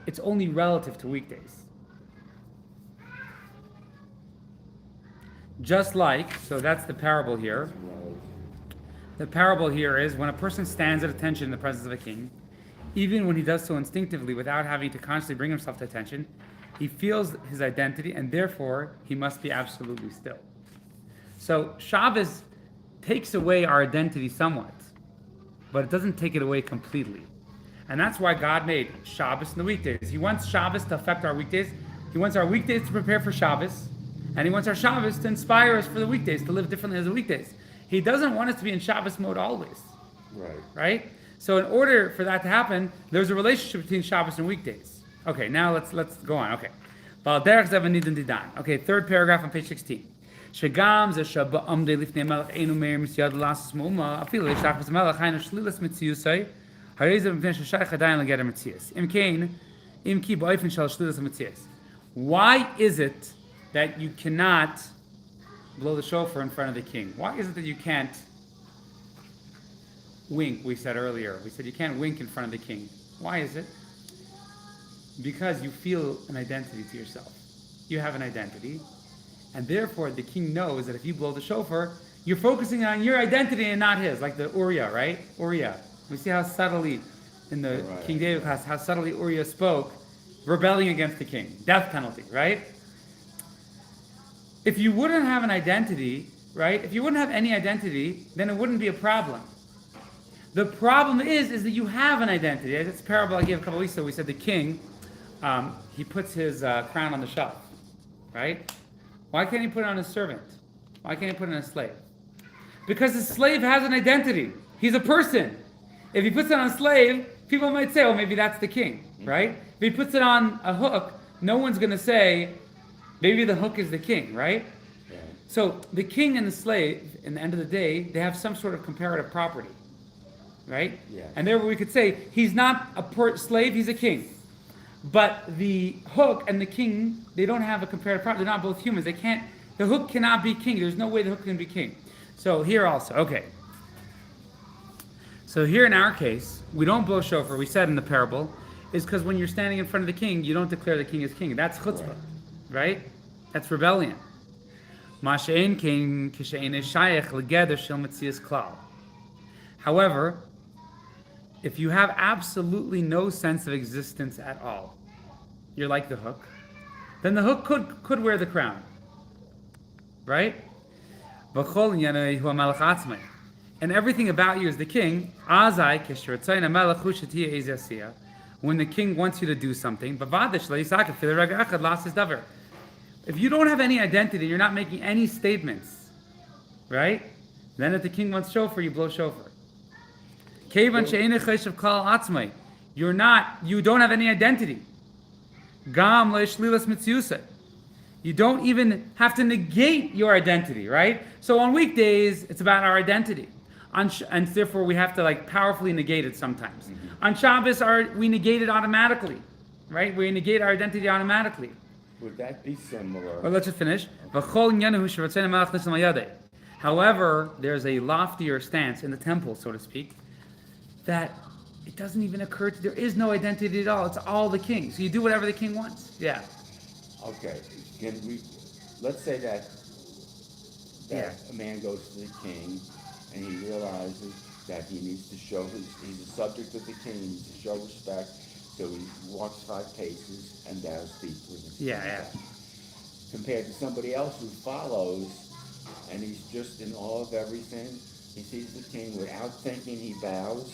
it's only relative to weekdays. Just like, so that's the parable here. The parable here is when a person stands at attention in the presence of a king, even when he does so instinctively without having to consciously bring himself to attention, he feels his identity and therefore he must be absolutely still. So Shabbos takes away our identity somewhat, but it doesn't take it away completely. And that's why God made Shabbos in the weekdays. He wants Shabbos to affect our weekdays. He wants our weekdays to prepare for Shabbos. And he wants our Shabbos to inspire us for the weekdays, to live differently as the weekdays. He doesn't want us to be in Shabbos mode always. Right. Right? So in order for that to happen, there's a relationship between Shabbos and weekdays. Okay, now let's go on. Okay. Okay, third paragraph on page 16. שגם זה שבעומדי לפני המלך אינו מאיר מסייד לעשות מאומה, אפילו יש לך במלך היינו שלילת מציאוסי, הרי זה מפני ששייך עדיין לגדר מציאס. אם כן, אם כי באופן של שלילת מציאס. Why is it that you cannot blow the shofar in front of the king? Why is it that you can't wink? We said earlier. We said you can't wink in front of the king. Why is it? Because you feel an identity to yourself. You have an identity. And therefore, the king knows that if you blow the shofar, you're focusing on your identity and not his. Like the Uriah, right? Uriah. We see how subtly, in the King David class, how subtly Uriah spoke, rebelling against the king. Death penalty, right? If you wouldn't have an identity, right? If you wouldn't have any identity, then it wouldn't be a problem. The problem is that you have an identity. It's a parable I gave a couple weeks ago. We said the king, he puts his crown on the shelf, right? Why can't he put it on his servant? Why can't he put it on a slave? Because the slave has an identity. He's a person. If he puts it on a slave, people might say, oh, maybe that's the king, right? If he puts it on a hook, no one's going to say, maybe the hook is the king, right? Yeah. So the king and the slave, in the end of the day, they have some sort of comparative property, right? Yeah. And therefore we could say, he's not a slave, he's a king. But the hook and the king, they don't have a comparative property. They're not both humans. The hook cannot be king. There's no way the hook can be king. So here also, okay. So here in our case, we don't blow shofar, we said in the parable, is because when you're standing in front of the king, you don't declare the king as king. That's chutzpah, right? That's rebellion. However, if you have absolutely no sense of existence at all, you're like the hook, then the hook could wear the crown, right? And everything about you is the king. When the king wants you to do something, if you don't have any identity, you're not making any statements, right? Then if the king wants shofar, you blow shofar. You don't have any identity. You don't even have to negate your identity, right? So on weekdays, it's about our identity. And therefore we have to powerfully negate it sometimes. Mm-hmm. On Shabbos, we negate it automatically, right? We negate our identity automatically. Would that be similar? Well, let's just finish. However, there's a loftier stance in the temple, so to speak, that it doesn't even occur to, there is no identity at all. It's all the king. So you do whatever the king wants. Yeah. Okay. Let's say that a man goes to the king and he realizes that he needs to show he's a subject of the king, he needs to show respect, so he walks 5 paces and bows deeply. Yeah. Compared to somebody else who follows and he's just in awe of everything, he sees the king without thinking he bows,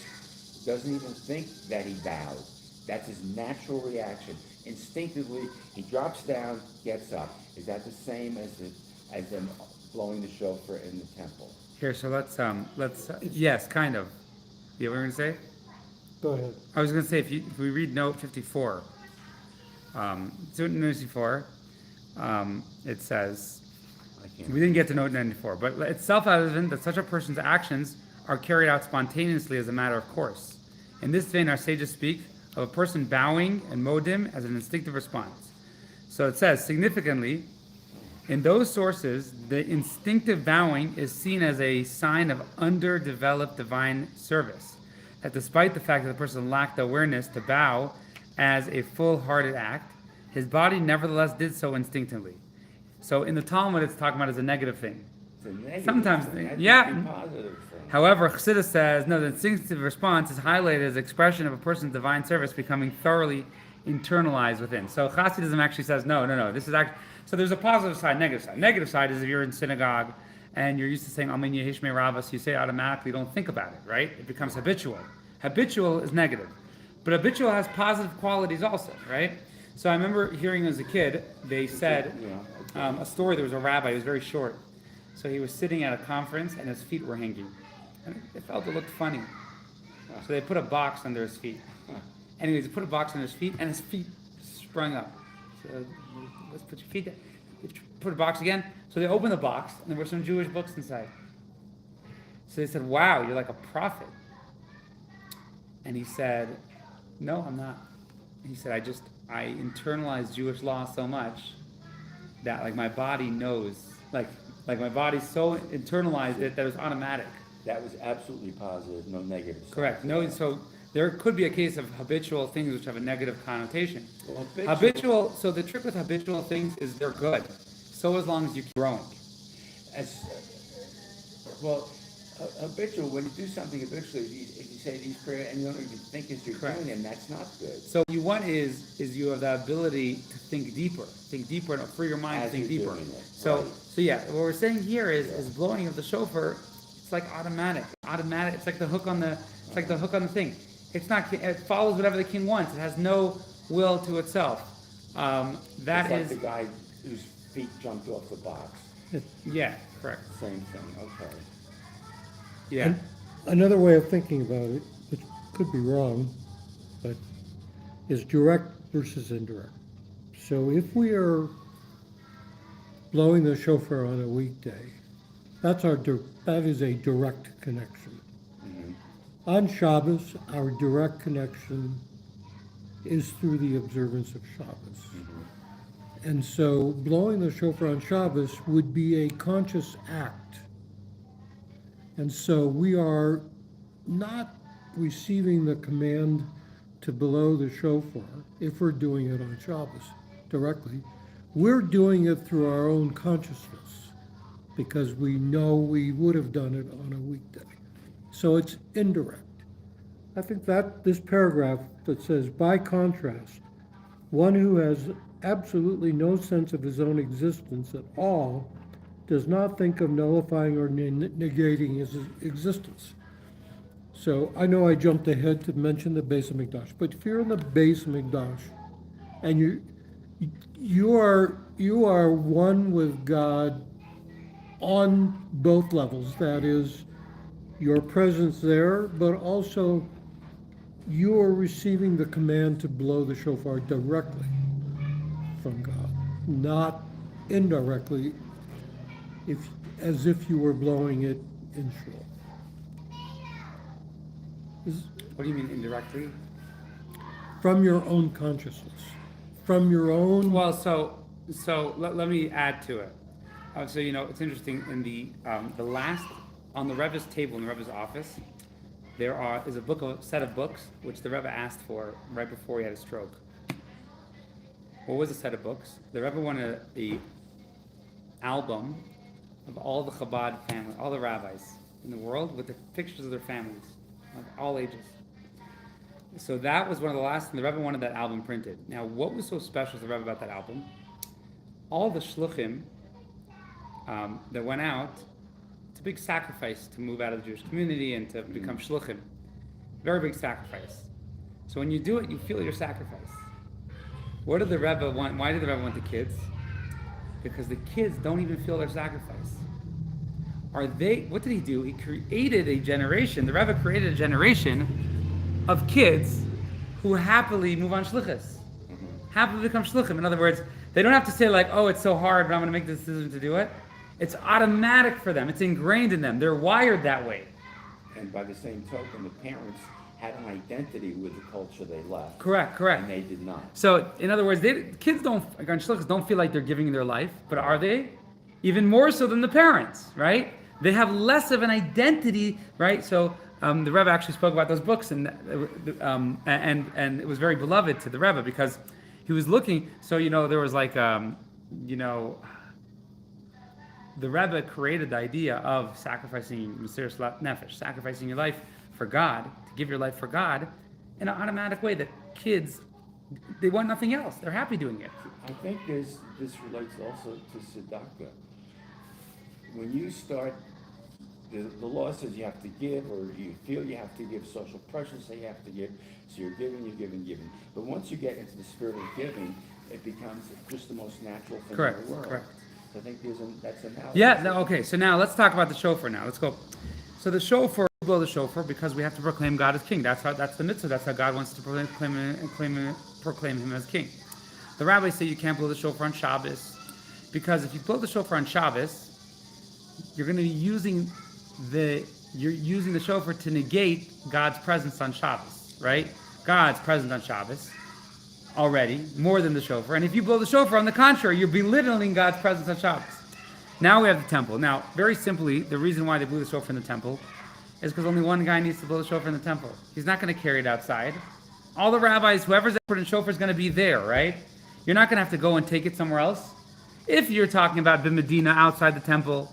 doesn't even think that he bowed, That's his natural reaction. Instinctively, he drops down, gets up. Is that the same as them blowing the shofar in the temple? Here, so yes, kind of. Yeah, what were you gonna say? Go ahead. I was gonna say if we read note 54, so note 54, it says I can't. we didn't get to note 94, but it's self-evident that such a person's actions are carried out spontaneously as a matter of course. In this vein, our sages speak of a person bowing and modim as an instinctive response. So it says significantly, in those sources, the instinctive bowing is seen as a sign of underdeveloped divine service. That despite the fact that the person lacked the awareness to bow as a full-hearted act, his body nevertheless did so instinctively. So in the Talmud, it's talking about as a negative thing. It's a negative Sometimes, thing. That yeah. could be a positive thing. However, Chassidus says, no, the instinctive response is highlighted as expression of a person's divine service becoming thoroughly internalized within. So Chassidism actually says, no, this is actually, so there's a positive side, negative side. Negative side is if you're in synagogue and you're used to saying, Amen Yehishmei Rabbas, you say it automatically, you don't think about it, right? It becomes habitual. Habitual is negative. But habitual has positive qualities also, right? So I remember hearing as a kid, they said a story, there was a rabbi, he was very short. So he was sitting at a conference and his feet were hanging. And it felt it looked funny. So they put a box under his feet. Anyways, they put a box under his feet and his feet sprung up. So let's put your feet down. Put a box again. So they opened the box and there were some Jewish books inside. So they said, wow, you're like a prophet. And he said, no, I'm not. He said, I internalized Jewish law so much that like my body knows, like my body so internalized it that it was automatic. That was absolutely positive, no negative. Correct. No, so there could be a case of habitual things which have a negative connotation. Well, Habitual. So the trick with habitual things is they're good, so as long as you keep growing. Habitual, when you do something habitually, if you say these prayers and you don't even think as you're Correct. doing them, that's not good. So what you want is you have the ability to think deeper and free your mind As to think you're deeper. doing it, So right. so yeah, what we're saying here is blowing of the shofar. It's like automatic. It's like the hook on the thing. It's not. It follows whatever the king wants. It has no will to itself. That It's like is the guy whose feet jumped off the box. yeah, correct. Same thing. Okay. Yeah. And another way of thinking about it, which could be wrong, but is direct versus indirect. So if we are blowing the shofar on a weekday, that is a direct connection. Mm-hmm. On Shabbos, our direct connection is through the observance of Shabbos. Mm-hmm. And so blowing the shofar on Shabbos would be a conscious act. And so we are not receiving the command to blow the shofar if we're doing it on Shabbos directly. We're doing it through our own consciousness because we know we would have done it on a weekday. So it's indirect. I think that this paragraph that says, by contrast, one who has absolutely no sense of his own existence at all does not think of nullifying or negating his existence. So I know I jumped ahead to mention the Beis HaMikdash, but if you're in the Beis HaMikdash and you are one with God on both levels, that is, your presence there, but also you are receiving the command to blow the shofar directly from God, not indirectly, as if you were blowing it in shul. What do you mean indirectly? From your own consciousness, from your own. Well, so let me add to it. So it's interesting. In the last on the Rebbe's table in the Rebbe's office, is a set of books which the Rebbe asked for right before he had a stroke. What was a set of books? The Rebbe wanted a album of all the Chabad family, all the rabbis in the world with the pictures of their families, of all ages. So that was one of the last, and the Rebbe wanted that album printed. Now, what was so special to the Rebbe about that album? All the shluchim that went out, it's a big sacrifice to move out of the Jewish community and to become shluchim. Very big sacrifice. So when you do it, you feel your sacrifice. What did the Rebbe want? Why did the Rebbe want the kids? Because the kids don't even feel their sacrifice. What did he do? He created a generation, the Rebbe created a generation of kids who happily move on shlichus. Happily become shluchim. In other words, they don't have to say like, oh, it's so hard, but I'm going to make the decision to do it. It's automatic for them. It's ingrained in them. They're wired that way. And by the same token, the parents had an identity with the culture they left. Correct. And they did not. So, in other words, kids don't, like on shlichus, don't feel like they're giving their life, but are they? Even more so than the parents, right? They have less of an identity, right? So, the Rebbe actually spoke about those books, and it was very beloved to the Rebbe because he was looking. So there was like the Rebbe created the idea of sacrificing Mesiras Nefesh, sacrificing your life for God, to give your life for God, in an automatic way that kids, they want nothing else. They're happy doing it. I think this relates also to tzedakah. When you start, the law says you have to give, or you feel you have to give, social pressures say you have to give, so you're giving. But once you get into the spirit of giving, it becomes just the most natural thing in the world. Correct. So I think that's analogous. Yeah, okay, so now let's talk about the shofar now. Let's go. So the shofar, we blow the shofar because we have to proclaim God as king. That's the mitzvah. That's how God wants to proclaim him as king. The rabbis say you can't blow the shofar on Shabbos because if you blow the shofar on Shabbos, you're going to be using the shofar to negate God's presence on Shabbos, right? God's present on Shabbos already, more than the shofar. And if you blow the shofar, on the contrary, you're belittling God's presence on Shabbos. Now we have the temple. Now, very simply, the reason why they blew the shofar in the temple is because only one guy needs to blow the shofar in the temple. He's not going to carry it outside. All the rabbis, whoever's put in shofar is going to be there, right? You're not going to have to go and take it somewhere else. If you're talking about the Medina outside the temple,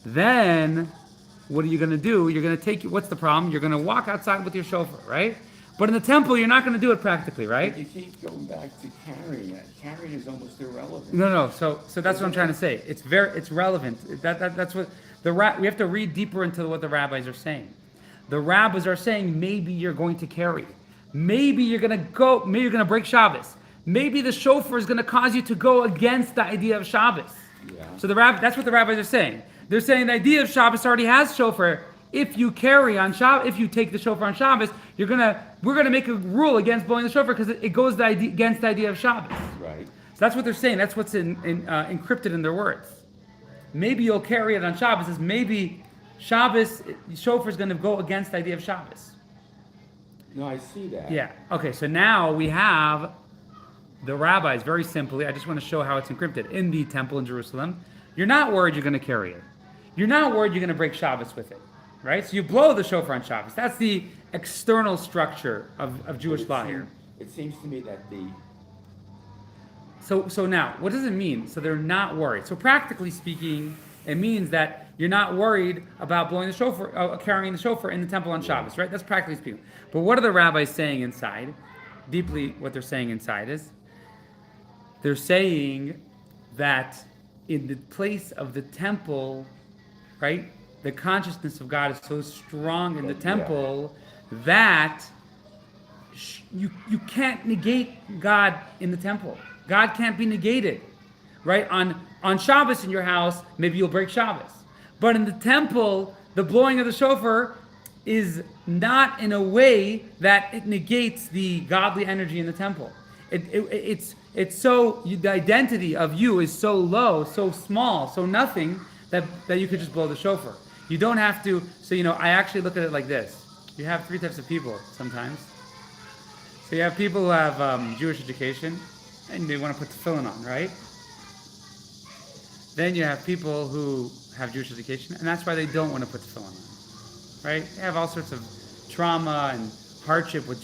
then what are you going to do? You're going to take, what's the problem? You're going to walk outside with your shofar, right? But in the temple, you're not going to do it practically, right? But you keep going back to carrying it. Carrying is almost irrelevant. No. So that's what I'm trying to say. It's relevant. That's what we have to read deeper into what the rabbis are saying. The rabbis are saying maybe you're going to carry. Maybe you're going to break Shabbos. Maybe the shofar is going to cause you to go against the idea of Shabbos. Yeah. So that's what the rabbis are saying. They're saying the idea of Shabbos already has shofar. If you carry on Shabbos, if you take the shofar on Shabbos, we're gonna make a rule against blowing the shofar because it goes against the idea of Shabbos. Right. So that's what they're saying. That's what's encrypted in their words. Maybe you'll carry it on Shabbos. Is maybe Shabbos shofar is going to go against the idea of Shabbos. No, I see that. Yeah. Okay. So now we have the rabbis. Very simply, I just want to show how it's encrypted in the temple in Jerusalem. You're not worried you're going to carry it. You're not worried you're going to break Shabbos with it. Right? So you blow the shofar on Shabbos. That's the external structure of Jewish law here. It seems to me that So now, what does it mean? So they're not worried. So practically speaking, it means that you're not worried about blowing the shofar, carrying the shofar in the temple on Shabbos, right? That's practically speaking. But what are the rabbis saying inside? Deeply, what they're saying inside is, they're saying that in the place of the temple, right? The consciousness of God is so strong in the temple that you can't negate God in the temple. God can't be negated, right? On Shabbos in your house, maybe you'll break Shabbos. But in the temple, the blowing of the shofar is not in a way that it negates the godly energy in the temple. It's so, the identity of you is so low, so small, so nothing that you could just blow the shofar. You don't have to, I actually look at it like this. You have three types of people sometimes. So you have people who have Jewish education, and they want to put tefillin on, right? Then you have people who have Jewish education, and that's why they don't want to put tefillin on, right? They have all sorts of trauma and hardship with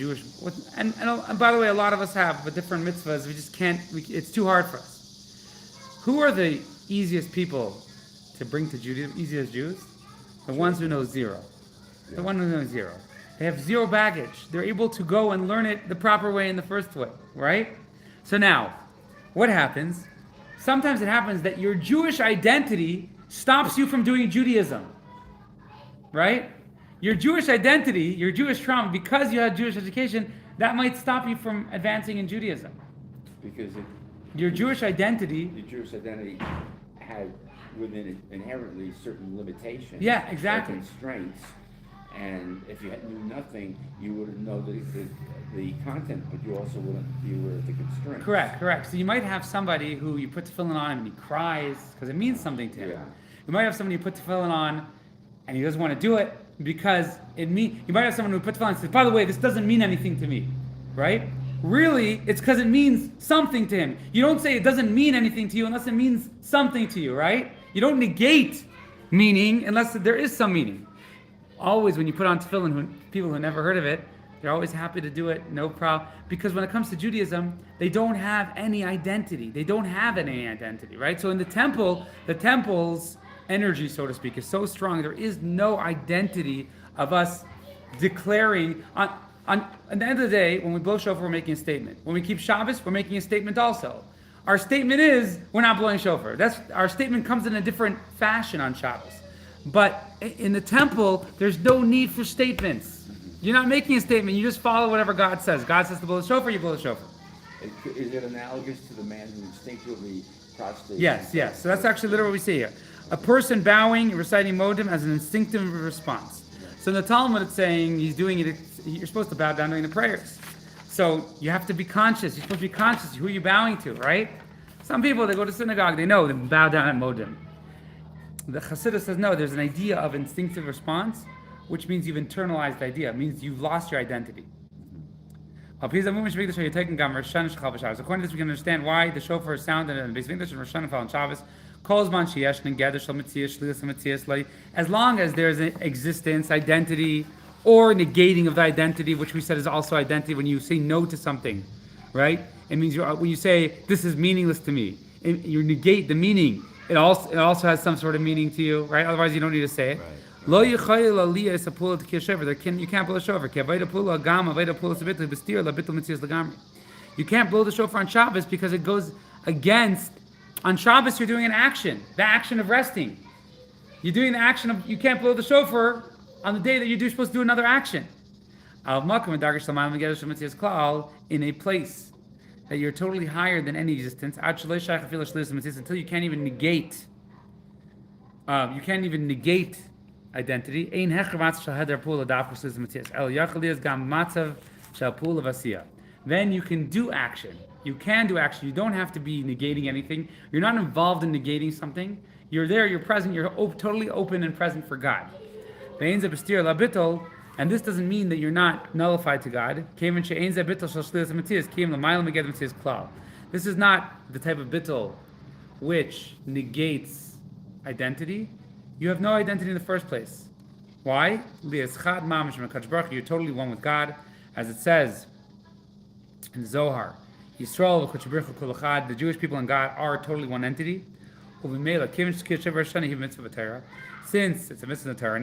and by the way, a lot of us have different mitzvahs. We just can't, it's too hard for us. Who are the easiest people to bring to Judaism, easiest Jews? The ones who know zero. The one who knows zero. They have zero baggage. They're able to go and learn it the proper way in the first way, right? So now, what happens? Sometimes it happens that your Jewish identity stops you from doing Judaism, right? your Jewish identity, your Jewish trauma, because you had Jewish education, that might stop you from advancing in Judaism. Because Your Jewish identity, the Jewish identity had within it inherently certain limitations. Yeah, or exactly. constraints. And if you knew nothing, you wouldn't know the content, but you also wouldn't be aware of the constraints. correct. So you might have somebody who you put tefillin on and he cries because it means something to him. Yeah. You might have somebody who put tefillin on and he doesn't want to do it because it means. You might have someone who put tefillin on and says, by the way, this doesn't mean anything to me, right? Really, it's because it means something to him. You don't say it doesn't mean anything to you unless it means something to you, right? You don't negate meaning unless there is some meaning. Always when you put on tefillin, people who never heard of it, they're always happy to do it, no problem. Because when it comes to Judaism, they don't have any identity. They don't have any identity, right? So in the temple, the temple's energy, so to speak, is so strong. There is no identity of us declaring at the end of the day, when we blow shofar, we're making a statement. When we keep Shabbos, we're making a statement also. Our statement is, we're not blowing shofar. Our statement comes in a different fashion on Shabbos. But in the temple, there's no need for statements. You're not making a statement, you just follow whatever God says. God says to blow the shofar, you blow the shofar. Is it analogous to the man who instinctively prostrates? Yes. So that's actually literally what we see here. A person bowing and reciting modim as an instinctive response. So in the Talmud it's saying he's doing it, you're supposed to bow down during the prayers. So you have to be conscious. You're supposed to be conscious who you're bowing to, right? Some people, they go to synagogue, they know they bow down at modim. The Chassidus says no, there's an idea of instinctive response, which means you've internalized the idea. It means you've lost your identity. According to this, we can understand why the shofar is sounded in the Beis Mikdash and Rosh Hashana on Shabbos. As long as there's an existence, identity, or negating of the identity, which we said is also identity when you say no to something, right? It means when you say, this is meaningless to me, you negate the meaning. It also has some sort of meaning to you, right? Otherwise, you don't need to say it. Right. You can't blow the shofar. You can't blow the shofar on Shabbos because it goes against. On Shabbos, you're doing an action, the action of resting. You're doing the action of, you can't blow the shofar on the day that you're supposed to do another action. In a place that you're totally higher than any existence, until you can't even negate. You can't even negate identity. Then you can do action. You can do action. You don't have to be negating anything. You're not involved in negating something. You're there, you're present, you're totally open and present for God. And this doesn't mean that you're not nullified to God. This is not the type of bittul which negates identity. You have no identity in the first place. Why? You're totally one with God. As it says in Zohar, Yisrael, the Jewish people and God are totally one entity. Since it's a mitzvah in the Torah,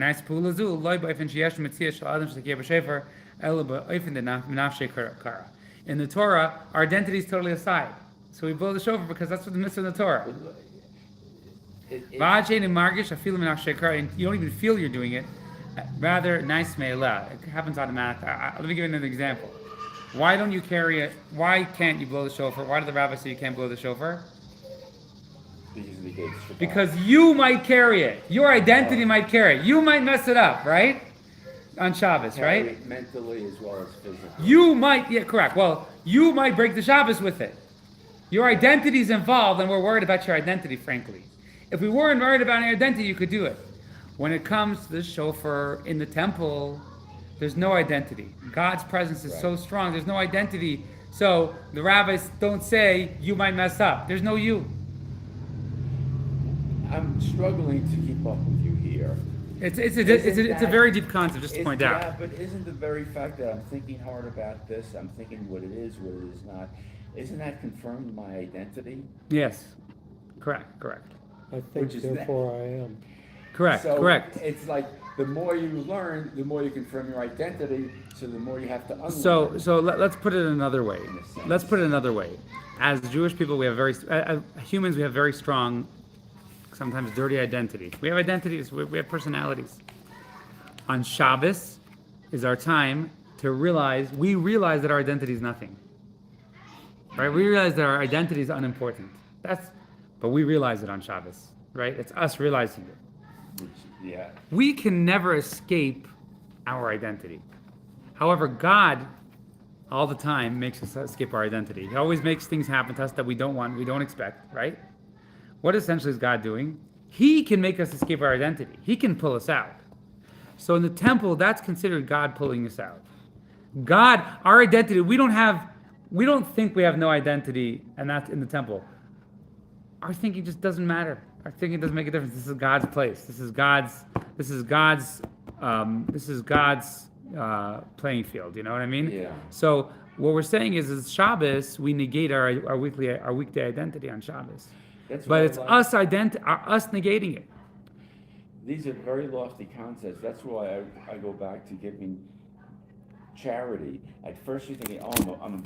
in the Torah, our identity is totally aside. So we blow the shofar because that's what the mitzvah in the Torah. And you don't even feel you're doing it. Rather, nice me'ela. It happens automatically. Let me give you another example. Why don't you carry it? Why can't you blow the shofar? Why did the rabbi say you can't blow the shofar? Because you might carry it. Your identity might carry it. You might mess it up, right? On Shabbos, right? Mentally as well as physically. You might, correct. Well, you might break the Shabbos with it. Your identity is involved, and we're worried about your identity, frankly. If we weren't worried about your identity, you could do it. When it comes to the shofar in the temple, there's no identity. God's presence is so strong, there's no identity. So the rabbis don't say, you might mess up. There's no you. I'm struggling to keep up with you here. It's a very deep concept, just to point out. Yeah, but isn't the very fact that I'm thinking hard about this, I'm thinking what it is not, isn't that confirmed my identity? Yes. Correct. I think therefore I am. Correct. It's like the more you learn, the more you confirm your identity, so the more you have to unlearn. So let's put it another way. As Jewish people, we have humans, we have very strong, sometimes dirty identity. We have identities, we have personalities. on Shabbos is our time to we realize that our identity is nothing. Right? We realize that our identity is unimportant. But we realize it on Shabbos, right? It's us realizing it. Yeah. We can never escape our identity. However, God all the time makes us escape our identity. He always makes things happen to us that we don't want, we don't expect, right? What essentially is God doing? He can make us escape our identity. He can pull us out. So in the temple, that's considered God pulling us out. God, our identity, we don't think we have no identity, and that's in the temple. Our thinking just doesn't matter. Our thinking doesn't make a difference. This is God's place. This is God's playing field. You know what I mean? Yeah. So what we're saying is Shabbos, we negate our weekday identity on Shabbos. That's But why it's I like- us negating it. These are very lofty concepts. That's why I go back to giving charity. At first you're thinking, oh, I'm